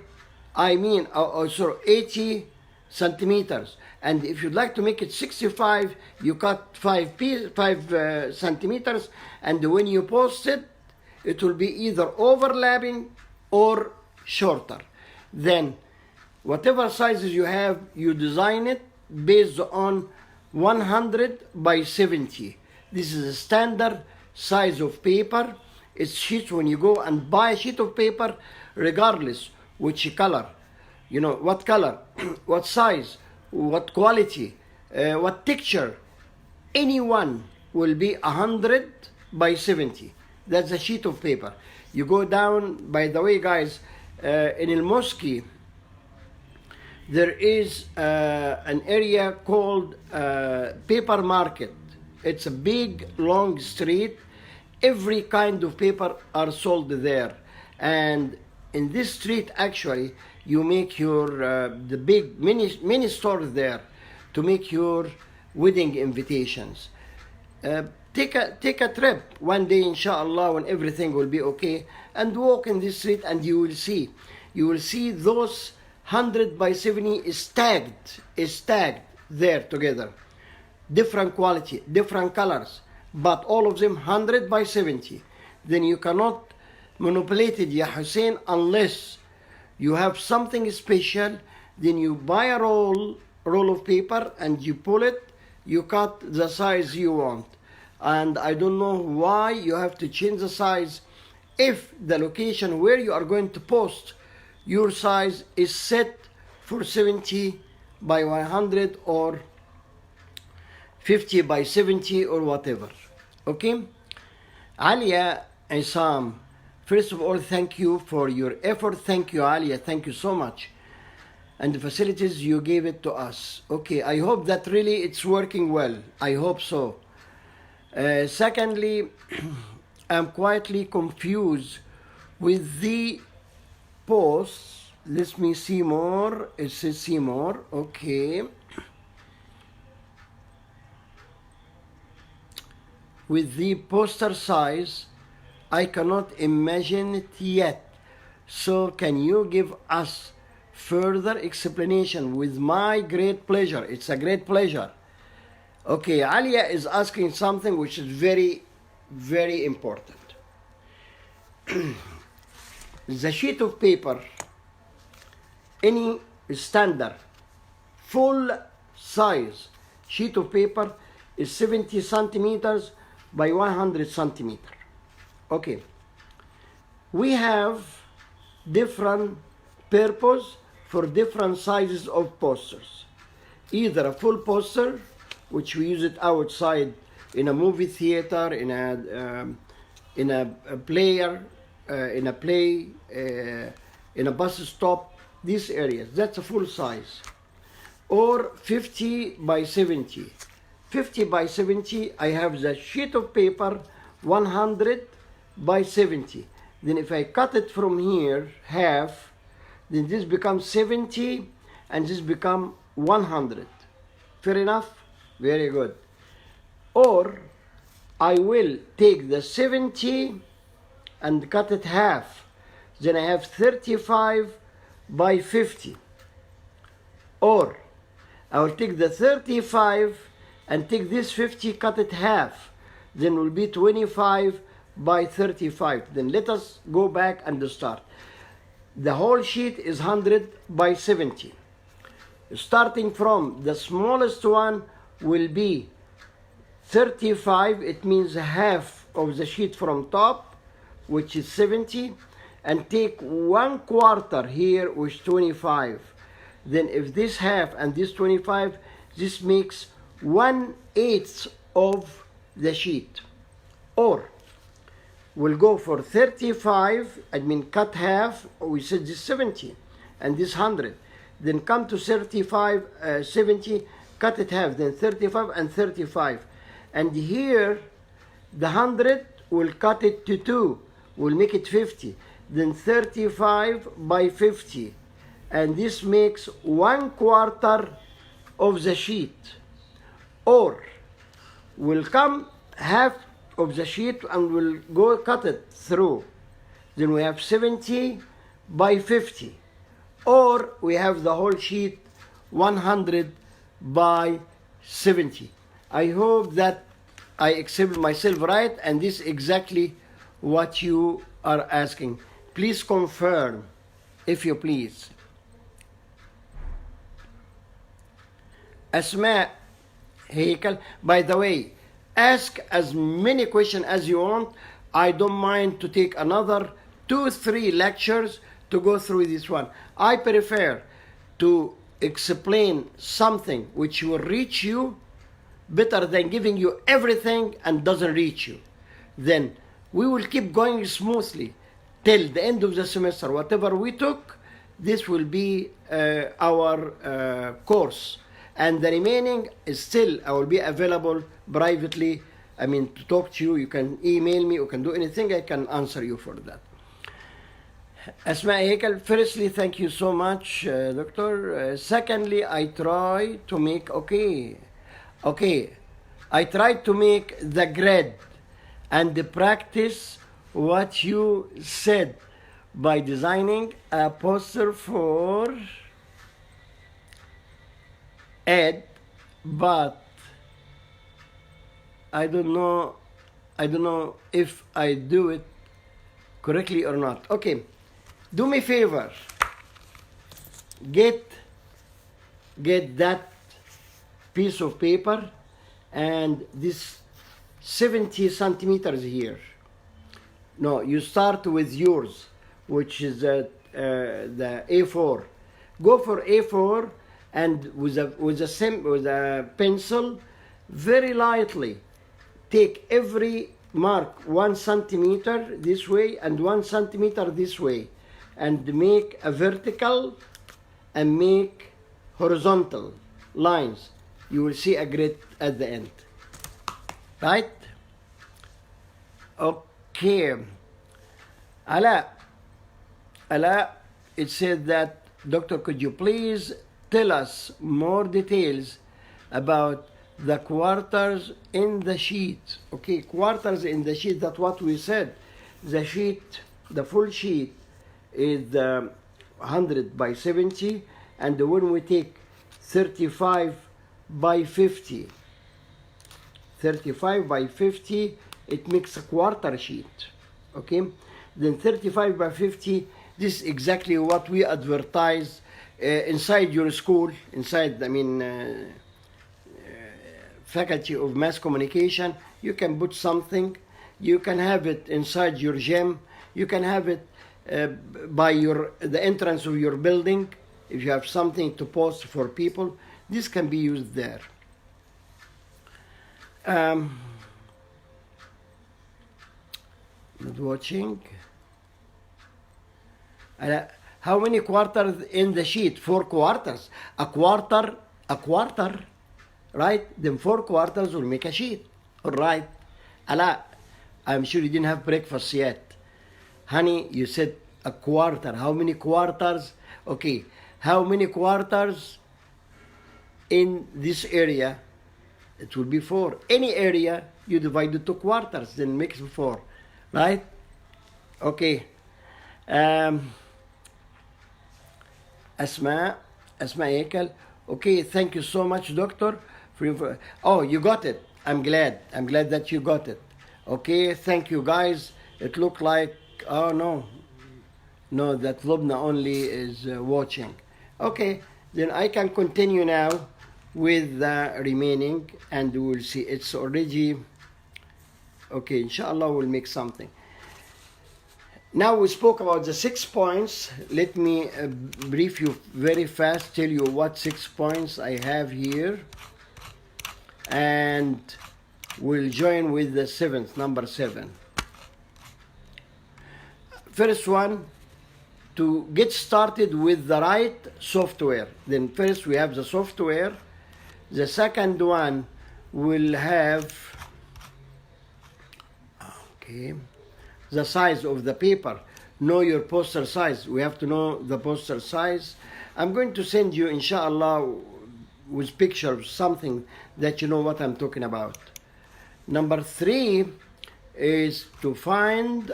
80 centimeters. And if you'd like to make it 65, you cut 5 centimeters, and when you post it, it will be either overlapping or shorter. Then Whatever sizes you have, you design it based on 100 by 70. This is a standard size of paper. It's sheets when you go and buy a sheet of paper, regardless which color, you know, what color, what size, what quality, what texture, any one will be 100 by 70. That's a sheet of paper. You go down, by the way, guys, in El Mosque, there is an area called Paper Market. It's a big, long street. Every kind of paper are sold there. And in this street, actually, you make your, the big mini stores there to make your wedding invitations. Take a trip one day, inshallah, when everything will be okay, and walk in this street, and you will see those 100 by 70 is tagged there together. Different quality, different colors, but all of them 100 by 70. Then you cannot manipulate it, Ya Hussein, unless you have something special. Then you buy a roll of paper and you pull it, you cut the size you want. And I don't know why you have to change the size if the location where you are going to post your size is set for 70 by 100 or 50 by 70 or whatever. Okay? Alia Isam, first of all, thank you for your effort. Thank you, Alia. Thank you so much. And the facilities you gave it to us. Okay, I hope that really it's working well. I hope so. Secondly, I'm quietly confused with the posts. Let me see more. It says see more. Okay. With the poster size, I cannot imagine it yet. So can you give us further explanation? With my great pleasure. It's a great pleasure. Okay, Alia is asking something which is very, very important. The sheet of paper, any standard full size sheet of paper is 70 centimeters by 100 centimeters. Okay, we have different purpose for different sizes of posters. Either a full poster, which we use it outside in a movie theater, in a player, in a play, in a bus stop, these areas. That's a full size. Or 50 by 70. 50 by 70, I have the sheet of paper 100 by 70. Then if I cut it from here, half, then this becomes 70 and this becomes 100. Fair enough? Very good. Or I will take the 70 and cut it half. Then I have 35 by 50. Or I will take the 35 and take this 50, cut it half. Then will be 25 by 35. Then let us go back and start. The whole sheet is 100 by 70. Starting from the smallest one will be 35. It means half of the sheet from top, which is 70, and take 1/4 here, which is 25. Then if this half and this 25, this makes 1/8 of the sheet. Or we'll go for 35, I mean cut half, we said this 70 and this 100. Then come to 35, 70, cut it half, then 35 and 35. And here the 100 will cut it to 2, we'll make it 50. Then 35 by 50. And this makes 1/4 of the sheet. Or we'll come half of the sheet and we'll go cut it through. Then we have 70 by 50. Or we have the whole sheet 100 by 70. I hope that I explained myself right, and this is exactly what you are asking. Please confirm, if you please. Asma Hekal. By the way, ask as many questions as you want. I don't mind to take another 2-3 lectures to go through this one. I prefer to explain something which will reach you better than giving you everything and doesn't reach you. Then we will keep going smoothly till the end of the semester. Whatever we took, this will be our course. And the remaining is still, I will be available privately. I mean, to talk to you. You can email me, you can do anything, I can answer you for that. Asma Hekal, firstly, thank you so much, Doctor. Secondly, I try to make, I tried to make the grade and the practice what you said by designing a poster for Ed, but I don't know if I do it correctly or not. Okay, do me a favor. Get that piece of paper and this 70 centimeters here. No, you start with yours, which is the A4. Go for A4 and with a pencil, very lightly, take every mark 1 centimeter this way and 1 centimeter this way, and make a vertical and make horizontal lines. You will see a grid at the end. Right? Okay. Ala, it said that, Doctor, could you please tell us more details about the quarters in the sheet? Okay, quarters in the sheet, that's what we said. The sheet, the full sheet is 100 by 70, and when we take 35 by 50, 35 by 50, it makes a quarter sheet. Okay, then 35 by 50, this is exactly what we advertise inside your school, inside, Faculty of Mass Communication. You can put something, you can have it inside your gym, you can have it by the entrance of your building. If you have something to post for people, this can be used there. Not watching. How many quarters in the sheet? 4 quarters. A quarter, right? Then 4 quarters will make a sheet. All right. Ala, I'm sure you didn't have breakfast yet. Honey, you said a quarter. How many quarters? Okay. How many quarters in this area? It will be 4. Any area, you divide it to quarters, then makes 4. Right? Okay. Asma Hekal. Okay, thank you so much, Doctor. Oh, you got it. I'm glad that you got it. Okay, thank you, guys. It looked like, oh no, that Lubna only is watching. Okay, then I can continue now with the remaining, and we'll see. It's already okay. Inshallah, we'll make something. Now we spoke about the 6 points. Let me brief you very fast, tell you what 6 points I have here, and we'll join with the 7th, number 7. First one, to get started with the right software. Then first we have the software. The second one will have, the size of the paper. Know your poster size. We have to know the poster size. I'm going to send you, inshallah, with pictures, something that you know what I'm talking about. Number 3 is to find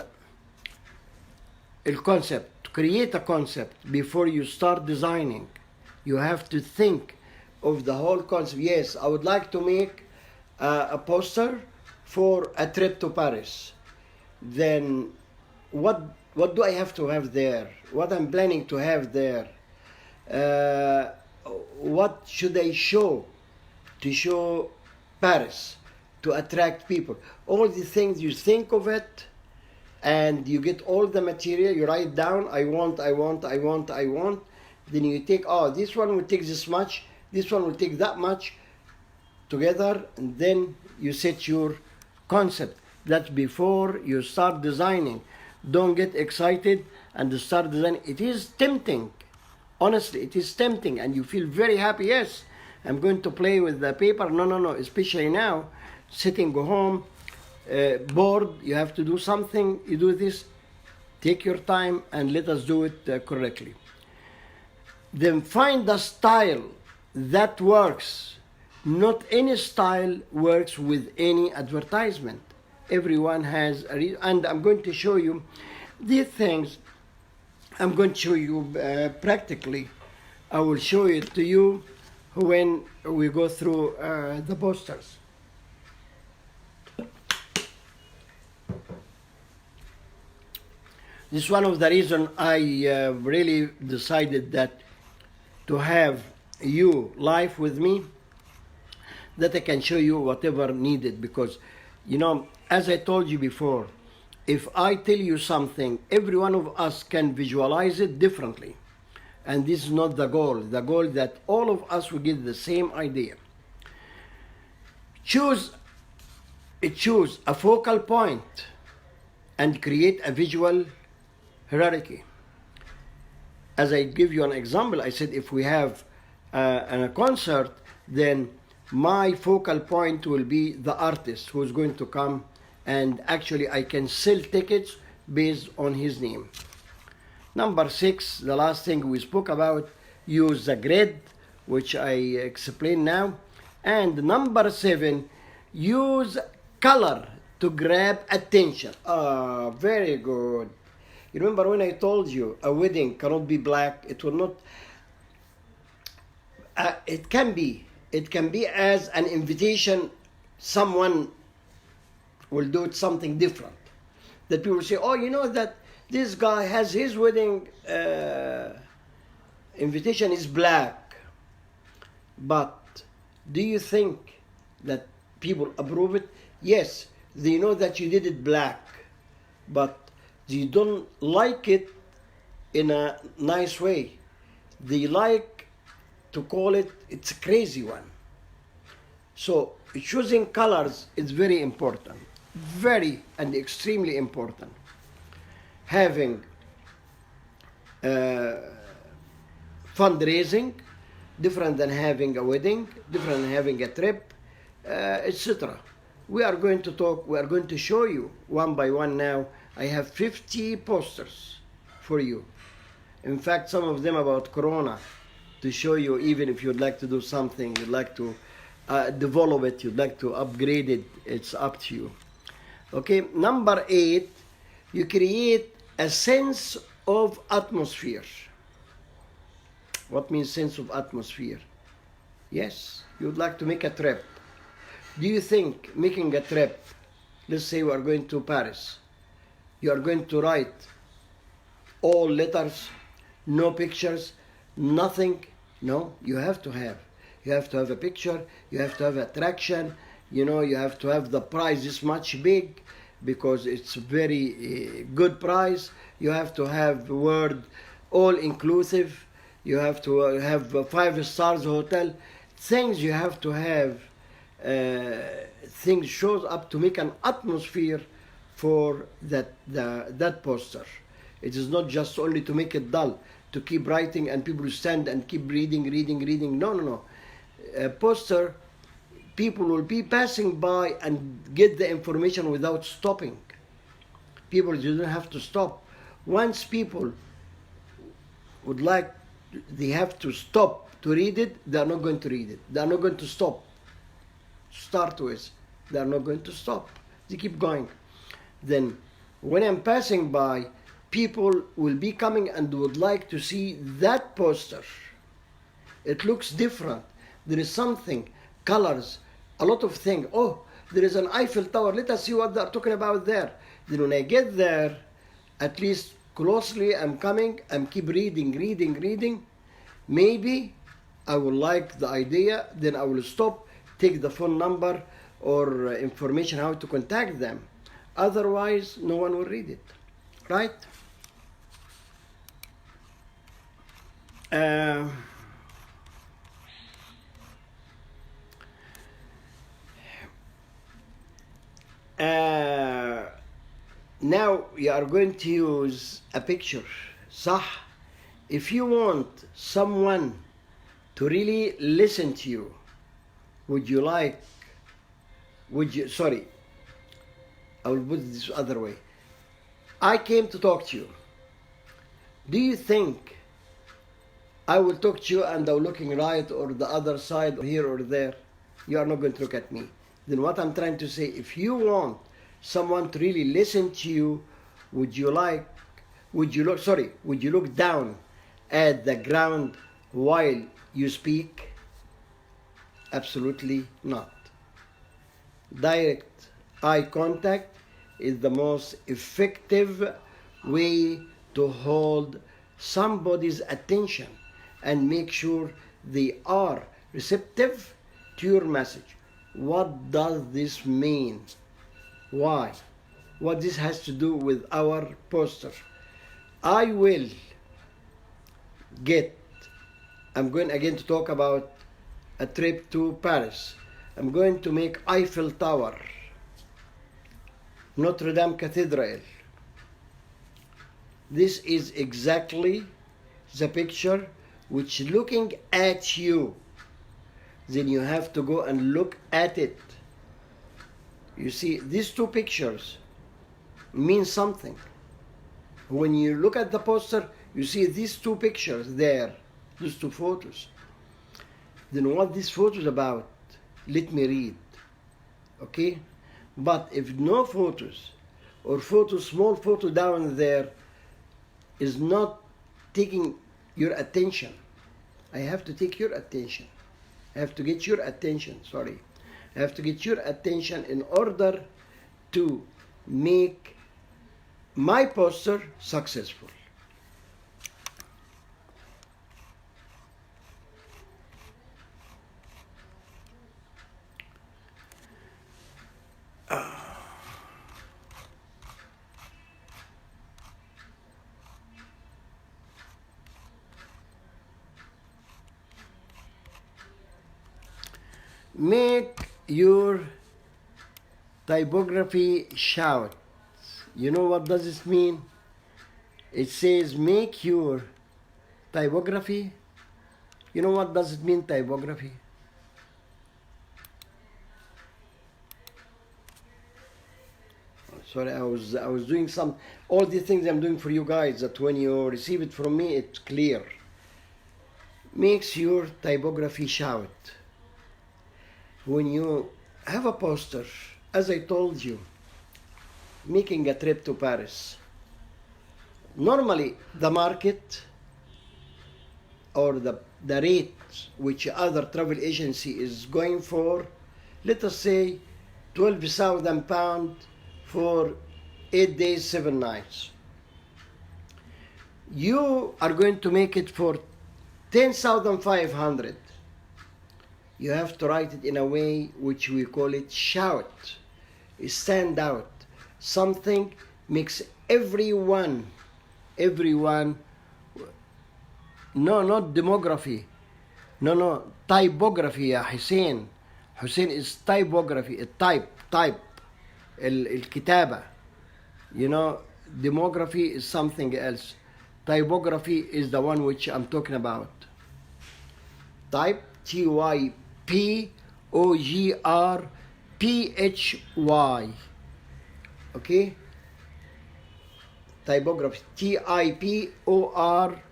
a concept, to create a concept before you start designing. You have to think of the whole concept. Yes, I would like to make a poster for a trip to Paris. Then what do I have to have there? What I'm planning to have there? What should I show to show Paris, to attract people. All the things you think of it, and you get all the material, you write down, I want. Then you take, this one will take this much, this one will take that much together, and then you set your concept. That's before you start designing. Don't get excited and start designing. It is tempting. Honestly, it is tempting, and you feel very happy. Yes, I'm going to play with the paper. No. Especially now, sitting home, bored, you have to do something. You do this. Take your time and let us do it correctly. Then find the style that works. Not any style works with any advertisement. Everyone has and I'm going to show you these things. I'm going to show you practically. I will show it to you when we go through the posters. This is one of the reasons I really decided that to have you live with me, that I can show you whatever needed, because as I told you before, if I tell you something, every one of us can visualize it differently. And this is not the goal. The goal that all of us will get the same idea. Choose a focal point and create a visual hierarchy. As I give you an example, I said if we have a concert, then my focal point will be the artist who's going to come, and actually I can sell tickets based on his name. Number 6, the last thing we spoke about, use the grid, which I explain now. And number 7, use color to grab attention. Very good. You remember when I told you a wedding cannot be black? It will not. It can be as an invitation. Someone will do it something different. That people say, that this guy has his wedding invitation is black. But do you think that people approve it? Yes, they know that you did it black, but they don't like it in a nice way. They like to call it's a crazy one. So choosing colors is very important. Very and extremely important. Having fundraising, different than having a wedding, different than having a trip, etc. We are going to show you one by one now. I have 50 posters for you. In fact, some of them about Corona, to show you, even if you'd like to do something, you'd like to develop it, you'd like to upgrade it, it's up to you. Okay, number 8, you create a sense of atmosphere. What means sense of atmosphere? Yes, you would like to make a trip. Do you think making a trip, let's say we are going to Paris, you are going to write all letters, no pictures, nothing? No, you have to have a picture, you have to have attraction, you have to have the prize this much big because it's very good prize. You have to have the word all inclusive, you have to have a 5 stars hotel, things you have to have, things shows up to make an atmosphere for that poster. It is not just only to make it dull, to keep writing and people stand and keep reading. No. A poster, people will be passing by and get the information without stopping. People, you don't have to stop. Once people would like, they have to stop to read it, they are not going to read it. They are not going to stop. Start with, they are not going to stop. They keep going. Then, when I'm passing by, people will be coming and would like to see that poster. It looks different. There is something, colors, a lot of things. Oh, there is an Eiffel Tower. Let us see what they're talking about there. Then when I get there, at least closely, I'm coming, I'm keep reading. Maybe I will like the idea, then I will stop, take the phone number or information how to contact them. Otherwise, no one will read it, right? Now we are going to use a picture. صح? If you want someone to really listen to you, sorry, I will put it this other way. I came to talk to you. Do you think I will talk to you and I'm looking right or the other side or here or there? You are not going to look at me. Then what I'm trying to say, if you want someone to really listen to you, would you look down at the ground while you speak? Absolutely not. Direct eye contact is the most effective way to hold somebody's attention and make sure they are receptive to your message. What does this mean? Why? What this has to do with our poster? I'm going again to talk about a trip to Paris. I'm going to make Eiffel Tower, Notre Dame Cathedral. This is exactly the picture which looking at you. Then you have to go and look at it. You see, these two pictures mean something. When you look at the poster, you see these two pictures there, these two photos. Then what this photo is about, let me read, okay? But if no photos, or small photo down there is not taking your attention, I have to take your attention. I have to get your attention, sorry. I have to get your attention in order to make my poster successful. Make your typography shout. You know what does this mean? It says make your typography. You know what does it mean, typography? Sorry, I was doing all these things I'm doing for you guys, that when you receive it from me, it's clear. Makes your typography shout. When you have a poster, as I told you, making a trip to Paris, normally the market or the rate which other travel agency is going for, let us say 12,000 pounds for 8 days, 7 nights. You are going to make it for 10,500. You have to write it in a way which we call it shout, stand out. Something makes everyone, no, not demography, no, typography, ya Hussein. Hussein is typography, type, الكتابة. You know, demography is something else. Typography is the one which I'm talking about. Type, Typography. Okay? Typography. Ography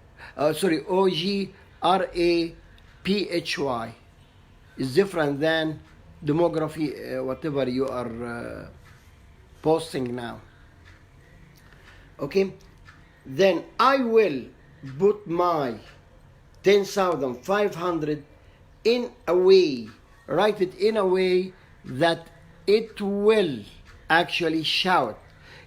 is different than demography, whatever you are posting now. Okay? Then I will put my 10,500 in a way, write it in a way that it will actually shout,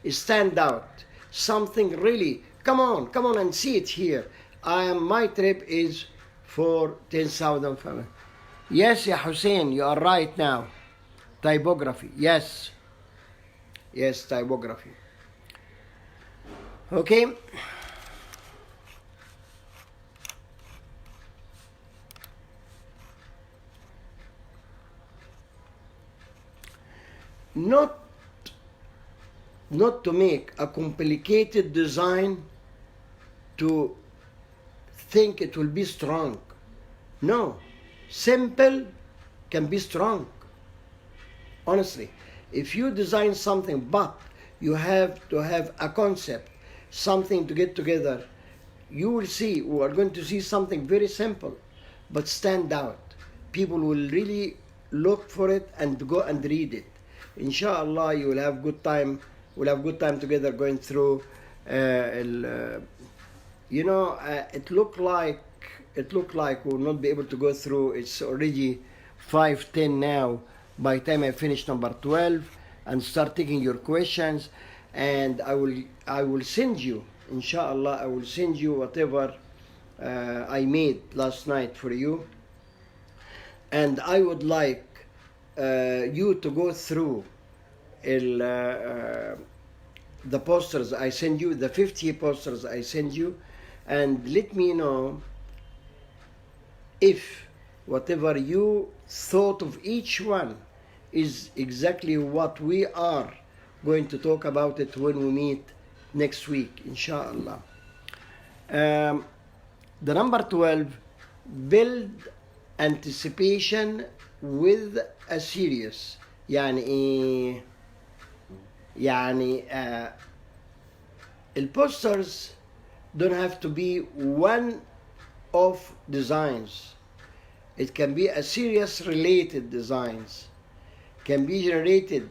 stand out, something really, come on and see it here. My trip is for 10,000. Yes, ya Hussein, you are right now. Typography, yes. Yes, typography. Okay. Not to make a complicated design to think it will be strong. No, simple can be strong. Honestly, if you design something but you have to have a concept, something to get together, you will see, we are going to see something very simple but stand out. People will really look for it and go and read it. Inshallah, you will have good time. We'll have good time together going through. It looked like we'll not be able to go through. It's already 5:10 now. By the time I finish number 12 and start taking your questions, and I will send you, inshallah, I will send you whatever I made last night for you. And I would like you to go through the posters I send you, the 50 posters I send you, and let me know if whatever you thought of each one is exactly what we are going to talk about it when we meet next week, inshallah. The number 12, build anticipation with a serious. يعني البوسترز don't have to be one of designs. It can be a serious related designs, can be generated,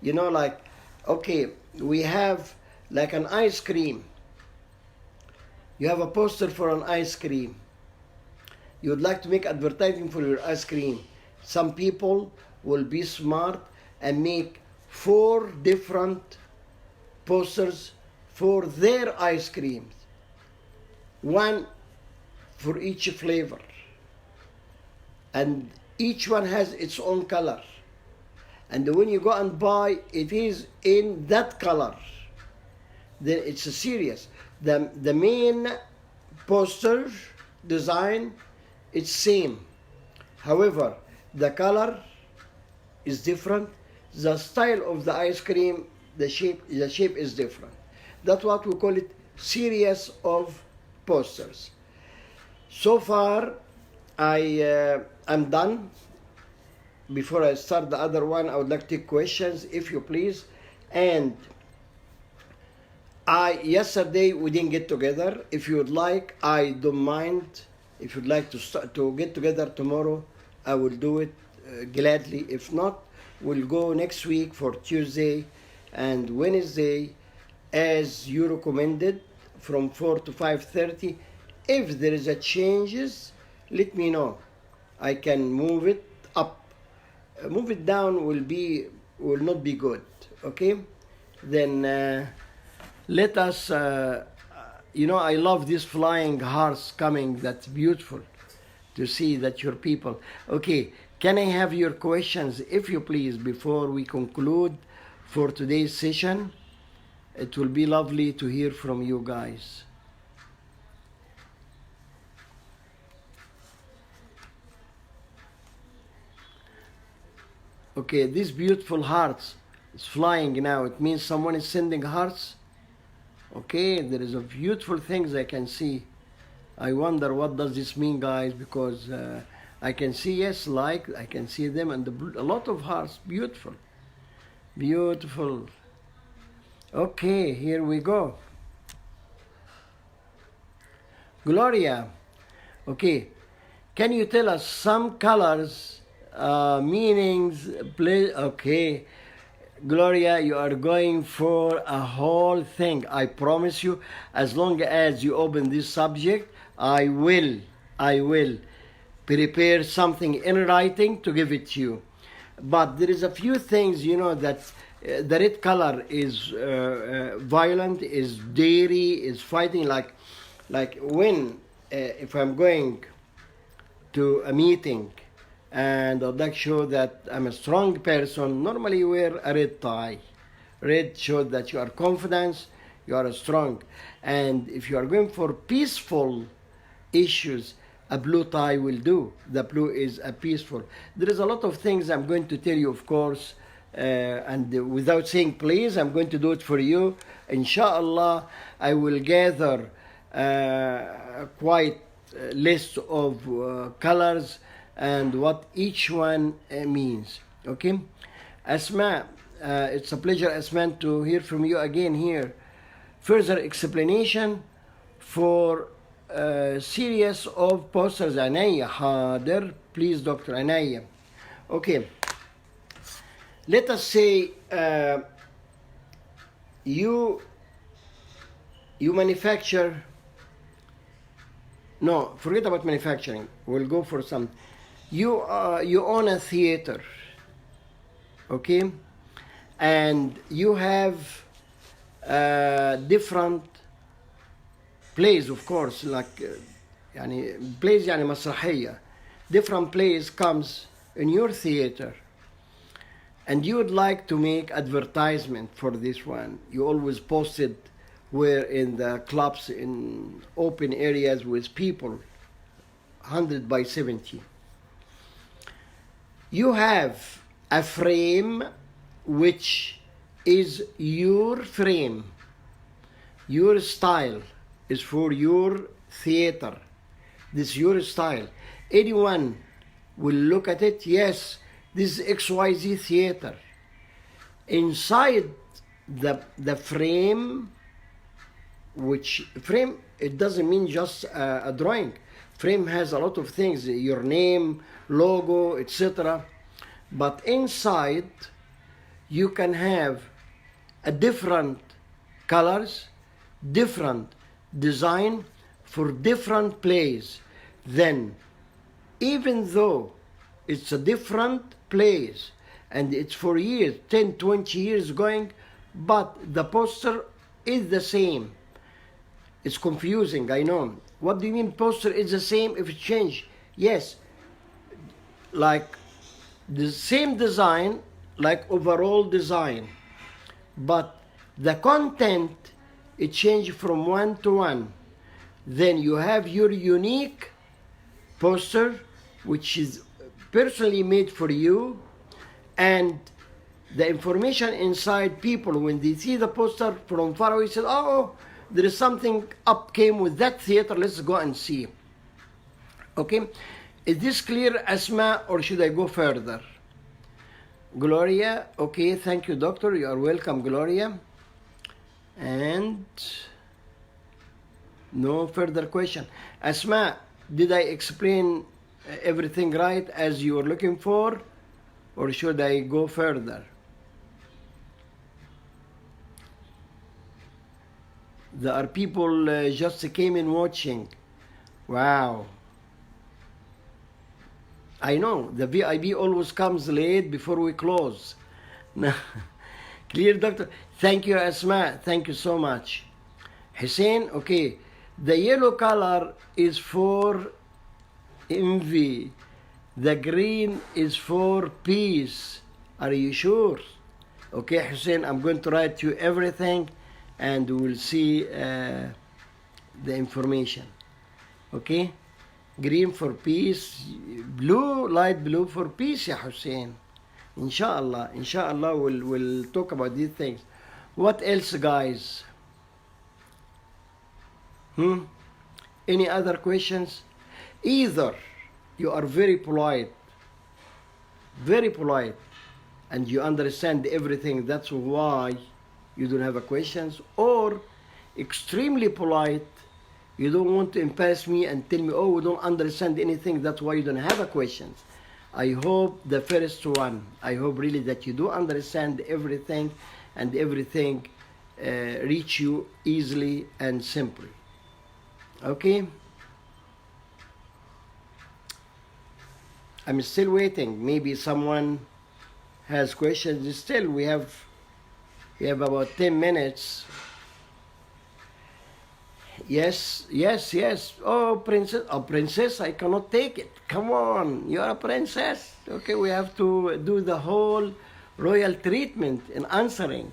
like, okay, we have like an ice cream. You have a poster for an ice cream. You would like to make advertising for your ice cream. Some people will be smart and make 4 different posters for their ice creams, one for each flavor, and each one has its own color, and when you go and buy, it is in that color. Then it's a serious. The main poster design, it's same, however the color is different, the style of the ice cream, the shape is different. That's what we call it, series of posters. So far I'm done. Before I start the other one, I would like to take questions, if you please. And yesterday we didn't get together. If you would like, I don't mind. If you'd like to get together tomorrow, I will do it gladly. If not, we'll go next week for Tuesday and Wednesday, as you recommended, from 4 to 5:30. If there is a changes, let me know. I can move it up. Move it down will not be good. Okay? Then let us. I love these flying hearts coming. That's beautiful to see that your people. Okay, can I have your questions, if you please, before we conclude for today's session? It will be lovely to hear from you guys. Okay, these beautiful hearts is flying now. It means someone is sending hearts. Okay, there is a beautiful things I can see. I wonder what does this mean, guys, because I can see, yes, I can see them, and a lot of hearts. Beautiful. Beautiful. Okay, here we go. Gloria, okay, can you tell us some colors, meanings, okay. Gloria, you are going for a whole thing. I promise you, as long as you open this subject, I will prepare something in writing to give it to you. But there is a few things, that the red color is violent, is dairy, is fighting, like when, if I'm going to a meeting and I'd like to show that I'm a strong person. Normally you wear a red tie. Red shows that you are confident, you are strong. And if you are going for peaceful issues, a blue tie will do. The blue is a peaceful. There is a lot of things I'm going to tell you, of course, and without saying please, I'm going to do it for you. Inshallah, I will gather quite a list of colors and what each one means. Okay, Asma, it's a pleasure, Asma, to hear from you again here. Further explanation for series of posters. Anaya, حاضر, please, Dr. Anaya. Okay, let us say you manufacture. No, forget about manufacturing. We'll go for some. You own a theater, okay, and you have different plays, of course, like يعني plays يعني مسرحية. Different plays comes in your theater, and you would like to make advertisement for this one. You always post it where in the clubs in open areas with people, 100 by 70. You have a frame which is your frame. Your style is for your theater. This is your style. Anyone will look at it, yes, this is XYZ theater. Inside the frame, which frame, it doesn't mean just a drawing. Frame has a lot of things, your name, logo, etc. But inside, you can have a different colors, different design for different plays. Then, even though it's a different plays and it's for years, 10, 20 years going, but the poster is the same. It's confusing, I know. What do you mean poster is the same if it changed? Yes, like the same design, like overall design, but the content, it changed from one to one. Then you have your unique poster, which is personally made for you, and the information inside, people, when they see the poster from far away, say, oh, there is something up came with that theater, let's go and see. Okay, is this clear, Asma, or should I go further? Gloria, okay, thank you, doctor, you are welcome, Gloria. And no further question. Asma, did I explain everything right as you were looking for, or should I go further? There are people just came in watching. Wow. I know, the VIP always comes late before we close. Clear, doctor? Thank you, Asma. Thank you so much. Hussein, okay. The yellow color is for envy. The green is for peace. Are you sure? Okay, Hussein, I'm going to write you everything and we'll see the information. Okay? Green for peace, blue, light blue for peace, ya Hussein. Inshallah, inshallah, we'll talk about these things. What else, guys? Any other questions? Either you are very polite, and you understand everything, that's why you don't have a questions, or extremely polite, you don't want to embarrass me and tell me, oh, we don't understand anything, that's why you don't have a questions. I hope the first one, I hope really that you do understand everything, and everything reach you easily and simply. Okay? I'm still waiting. Maybe someone has questions. Still, we have about 10 minutes. Yes, yes, yes. Oh, princess, oh, princess, I cannot take it. Come on, you're a princess. Okay, we have to do the whole royal treatment in answering.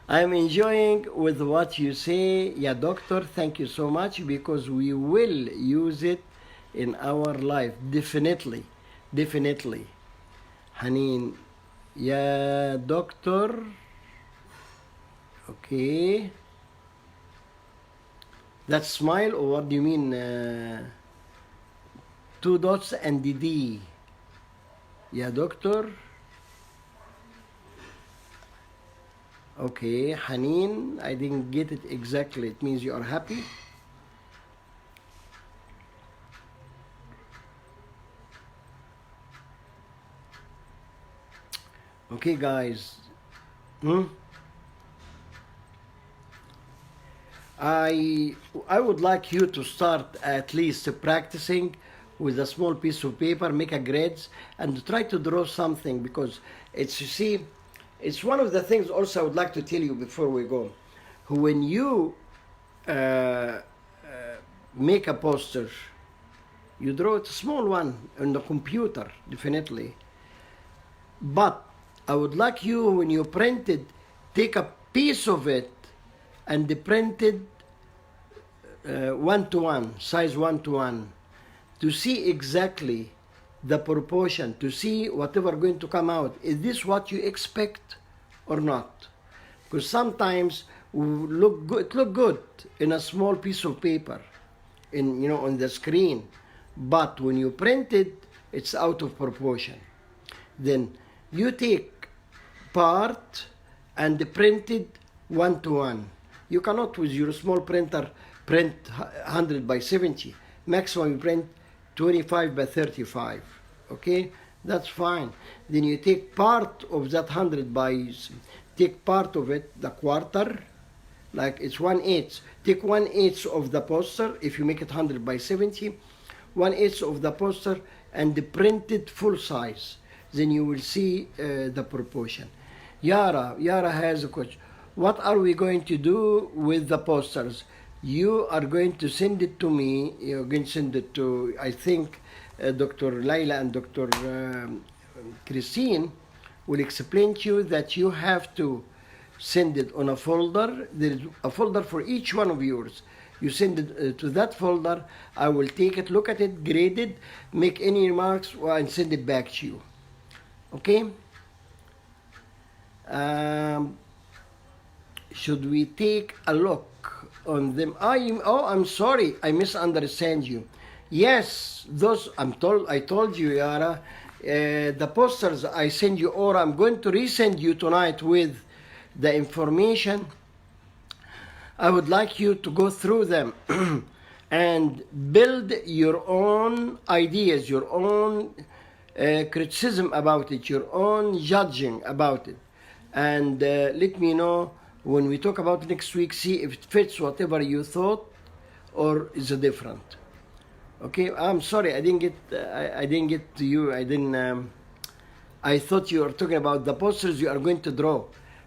I'm enjoying with what you say. Yeah, doctor, thank you so much because we will use it in our life. Definitely, definitely. Haneen, yeah, doctor. Okay. That smile, or what do you mean? Two dots and the D. Yeah, doctor. Okay, Haneen, I didn't get it exactly. It means you are happy. Okay, guys. Hmm? I would like you to start at least practicing with a small piece of paper, make a grids, and try to draw something because it's, you see, it's one of the things also I would like to tell you before we go. When you make a poster, you draw it a small one on the computer, definitely. But I would like you, when you print it, take a piece of it and print it one to one, size one to one, to see exactly the proportion, to see whatever going to come out. Is this what you expect or not? Because sometimes it look good in a small piece of paper, on the screen, but when you print it, it's out of proportion. Then you take part and print it one to one. You cannot with your small printer print 100 by 70. Maximum you print 25 by 35. Okay, that's fine. Then you take part of that 100 by, take part of it, the quarter, like it's 1/8. Take 1/8 of the poster. If you make it 100 by 70, 1/8 of the poster and print it full size. Then you will see the proportion. Yara has a question. What are we going to do with the posters? You are going to send it to me. You're going to send it to, I think, Dr. Laila and Dr. Christine will explain to you that you have to send it on a folder. There is a folder for each one of yours. You send it to that folder. I will take it, look at it, grade it, make any remarks, and send it back to you. Okay? Should we take a look on them? I'm sorry, I misunderstand you. Yes, those I told you, Yara, the posters I send you, or I'm going to resend you tonight with the information. I would like you to go through them and build your own ideas, your own criticism about it, your own judging about it, and let me know when we talk about next week. See if it fits whatever you thought or is it different. Okay, I'm sorry I didn't get to you. I thought you were talking about the posters you are going to draw.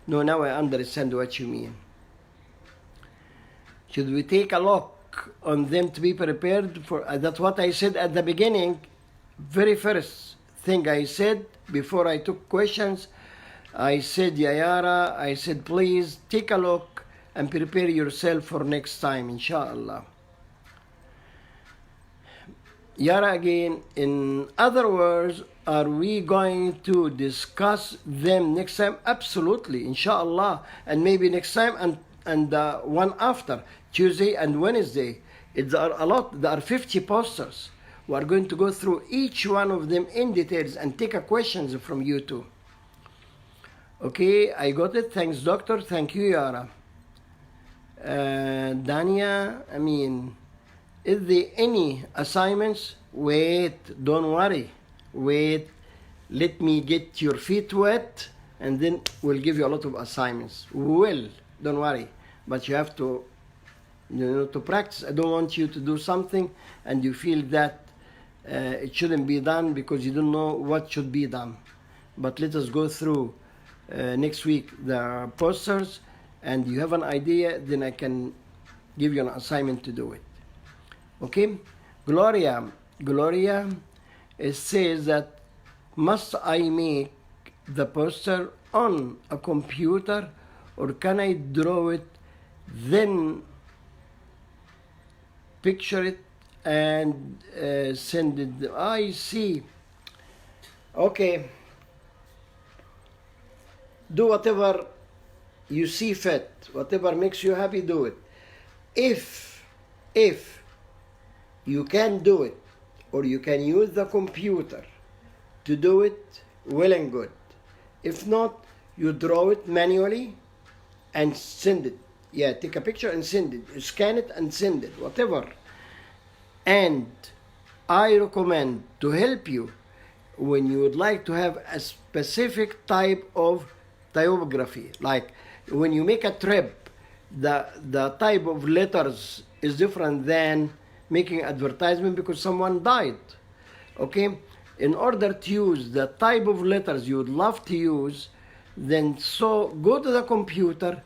No, now I understand what you mean. Should we take a look on them to be prepared for? That's what I said at the beginning. Very first thing I said before I took questions. I said, Yayara, I said, please take a look and prepare yourself for next time, inshallah. Yara again, in other words, are we going to discuss them next time? Absolutely, inshallah. And maybe next time and one after, Tuesday and Wednesday. There are a lot, there are 50 posters. We are going to go through each one of them in details and take a questions from you too. Okay, I got it. Thanks, doctor. Thank you, Yara. Dania, is there any assignments? Wait, don't worry. Wait, let me get your feet wet and then we'll give you a lot of assignments. Well, don't worry. But you have to, to practice. I don't want you to do something and you feel that it shouldn't be done because you don't know what should be done. But let us go through next week the posters, and you have an idea, then I can give you an assignment to do it. Okay? Gloria, it says that, must I make the poster on a computer, or can I draw it, then picture it and send it? I see. Okay. Do whatever you see fit, whatever makes you happy, do it. If you can do it, or you can use the computer to do it, well and good. If not, you draw it manually and send it. Yeah, take a picture and send it. You scan it and send it, whatever. And I recommend, to help you, when you would like to have a specific type of typography, like when you make a trip, the type of letters is different than making advertisement because someone died. Okay? In order to use the type of letters you would love to use, then so go to the computer,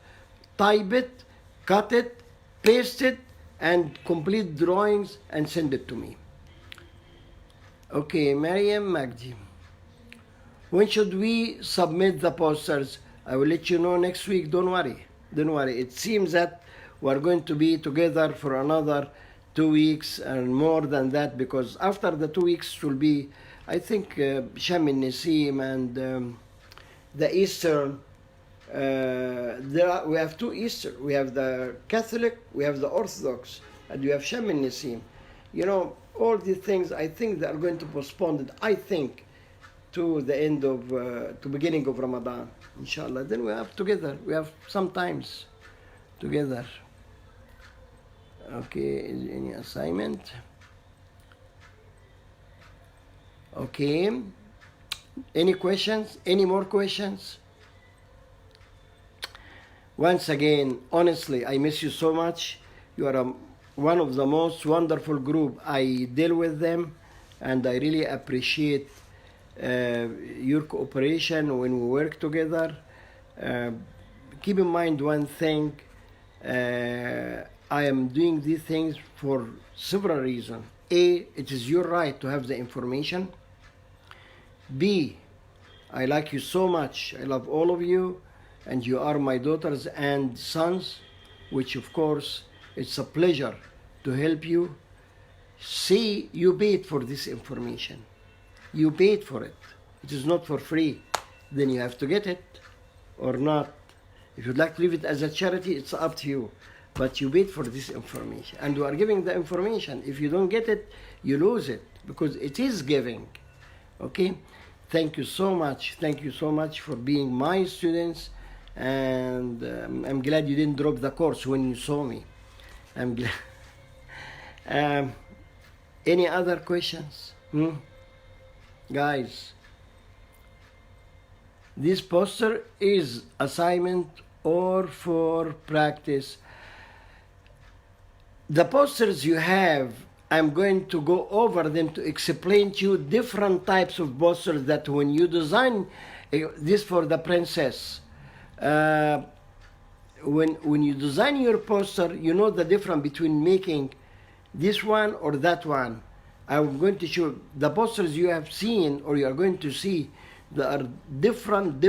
type it, cut it, paste it, and complete drawings and send it to me. Okay, Mariam Magdi. When should we submit the posters? I will let you know next week. Don't worry. Don't worry. It seems that we're going to be together for another 2 weeks and more than that, because after the 2 weeks will be, I think, Sham al-Nasim and the Easter. We have 2 Easter. We have the Catholic, we have the Orthodox, and we have Sham al-Nasim. You know, all these things, I think they are going to postpone it, I think, to the end of, to beginning of Ramadan, inshallah. Then we have together, we have sometimes together. Okay, any assignment? Okay. Any questions? Any more questions? Once again, honestly, I miss you so much. You are one of the most wonderful group. I deal with them, and I really appreciate your cooperation when we work together. Keep in mind one thing. I am doing these things for several reasons. A, it is your right to have the information. B, I like you so much. I love all of you, and you are my daughters and sons, which of course it's a pleasure to help you. C, you paid for this information. You paid for it. It is not for free. Then you have to get it or not. If you'd like to leave it as a charity, it's up to you. But you paid for this information, and you are giving the information. If you don't get it, you lose it, because it is giving. Okay? Thank you so much. Thank you so much for being my students, and I'm glad you didn't drop the course when you saw me. I'm glad. Any other questions? Guys, this poster is assignment or for practice. The posters you have, I'm going to go over them to explain to you different types of posters that when you design this for the princess, when you design your poster, you know the difference between making this one or that one. I'm going to show the posters you have seen or you are going to see. There are different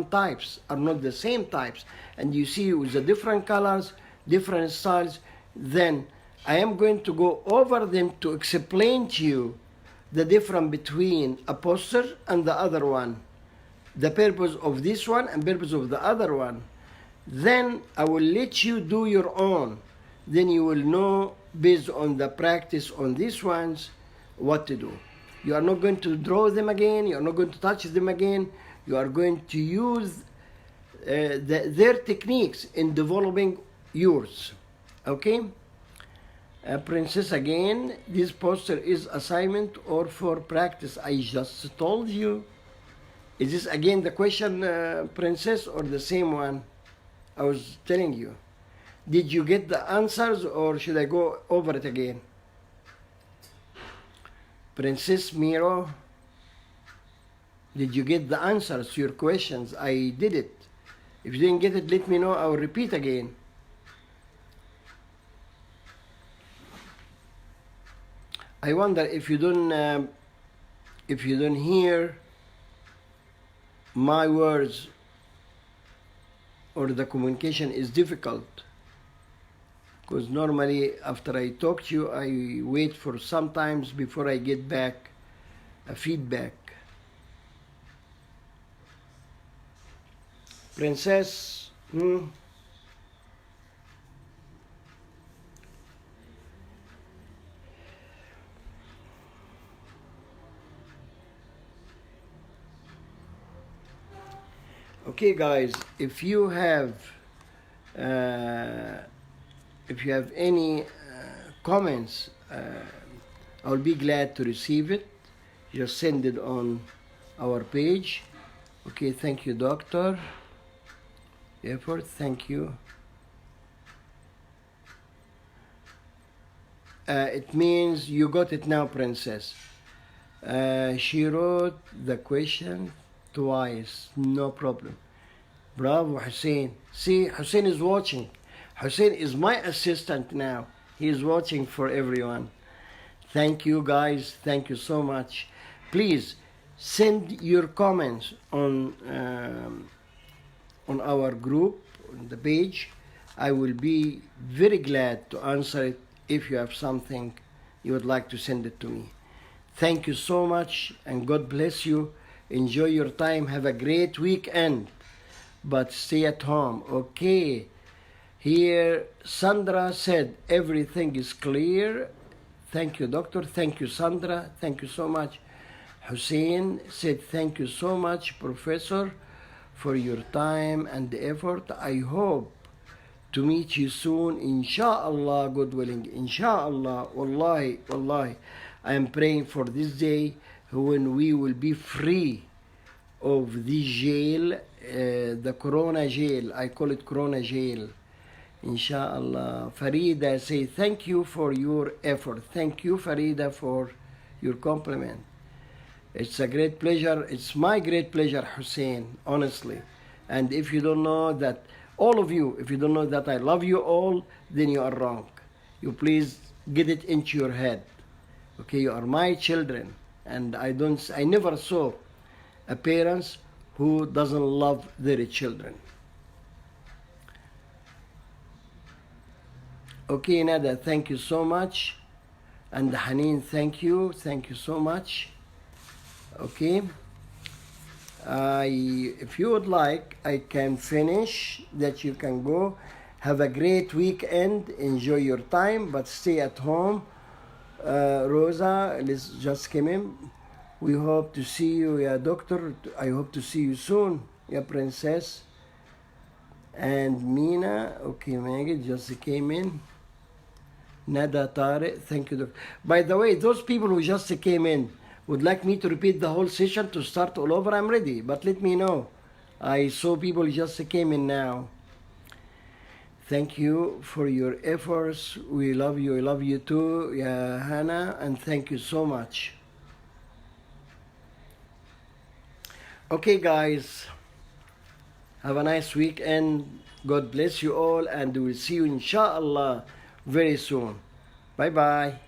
types, are not the same types. And you see with the different colors, different styles. Then I am going to go over them to explain to you the difference between a poster and the other one, the purpose of this one and purpose of the other one. Then I will let you do your own. Then you will know, based on the practice on these ones, what to do. You are not going to draw them again. You are not going to touch them again. You are going to use their techniques in developing yours. Okay? Princess, again, this poster is assignment or for practice. I just told you. Is this again the question, Princess, or the same one I was telling you? Did you get the answers, or should I go over it again? Princess Miro, did you get the answers to your questions? I did it. If you didn't get it, let me know. I will repeat again. I wonder if you don't hear my words or the communication is difficult, because normally after I talk to you I wait for sometimes before I get back a feedback. Princess, Okay, guys, if you have any comments, I'll be glad to receive it. Just send it on our page. Okay, thank you, doctor. Effort, thank you. It means you got it now, princess. She wrote the question twice, no problem. Bravo, Hussein. See, Hussein is watching. Hussein is my assistant now. He is watching for everyone. Thank you, guys. Thank you so much. Please send your comments on our group, on the page. I will be very glad to answer it if you have something you would like to send it to me. Thank you so much, and God bless you. Enjoy your time. Have a great weekend, but stay at home, okay? Here, Sandra said everything is clear. Thank you, doctor. Thank you, Sandra. Thank you so much. Hussein said thank you so much, Professor, for your time and effort. I hope to meet you soon, inshallah, God willing, inshallah. Wallahi, wallahi, I am praying for this day when we will be free of this jail, the corona jail. I call it corona jail, inshallah. Farida say thank you for your effort. Thank you, Farida, for your compliment. It's a great pleasure. It's my great pleasure, Hussein, honestly. And if you don't know that, all of you, if you don't know that I love you all, then you are wrong. You please get it into your head. Okay, you are my children, and I never saw a parents who doesn't love their children. Okay, Nada, thank you so much. And Haneen, thank you so much. Okay, if you would like, I can finish, that you can go. Have a great weekend, enjoy your time, but stay at home. Rosa, let's just came in. We hope to see you, yeah, doctor. I hope to see you soon, yeah, princess. And Mina, okay, Maggie just came in. Nada Tare, thank you, doctor. By the way, those people who just came in would like me to repeat the whole session to start all over, I'm ready, but let me know. I saw people just came in now. Thank you for your efforts. We love you. I love you too, yeah, Hannah, and thank you so much. Okay, guys, have a nice weekend. God bless you all, and we'll see you, inshallah, very soon. Bye-bye.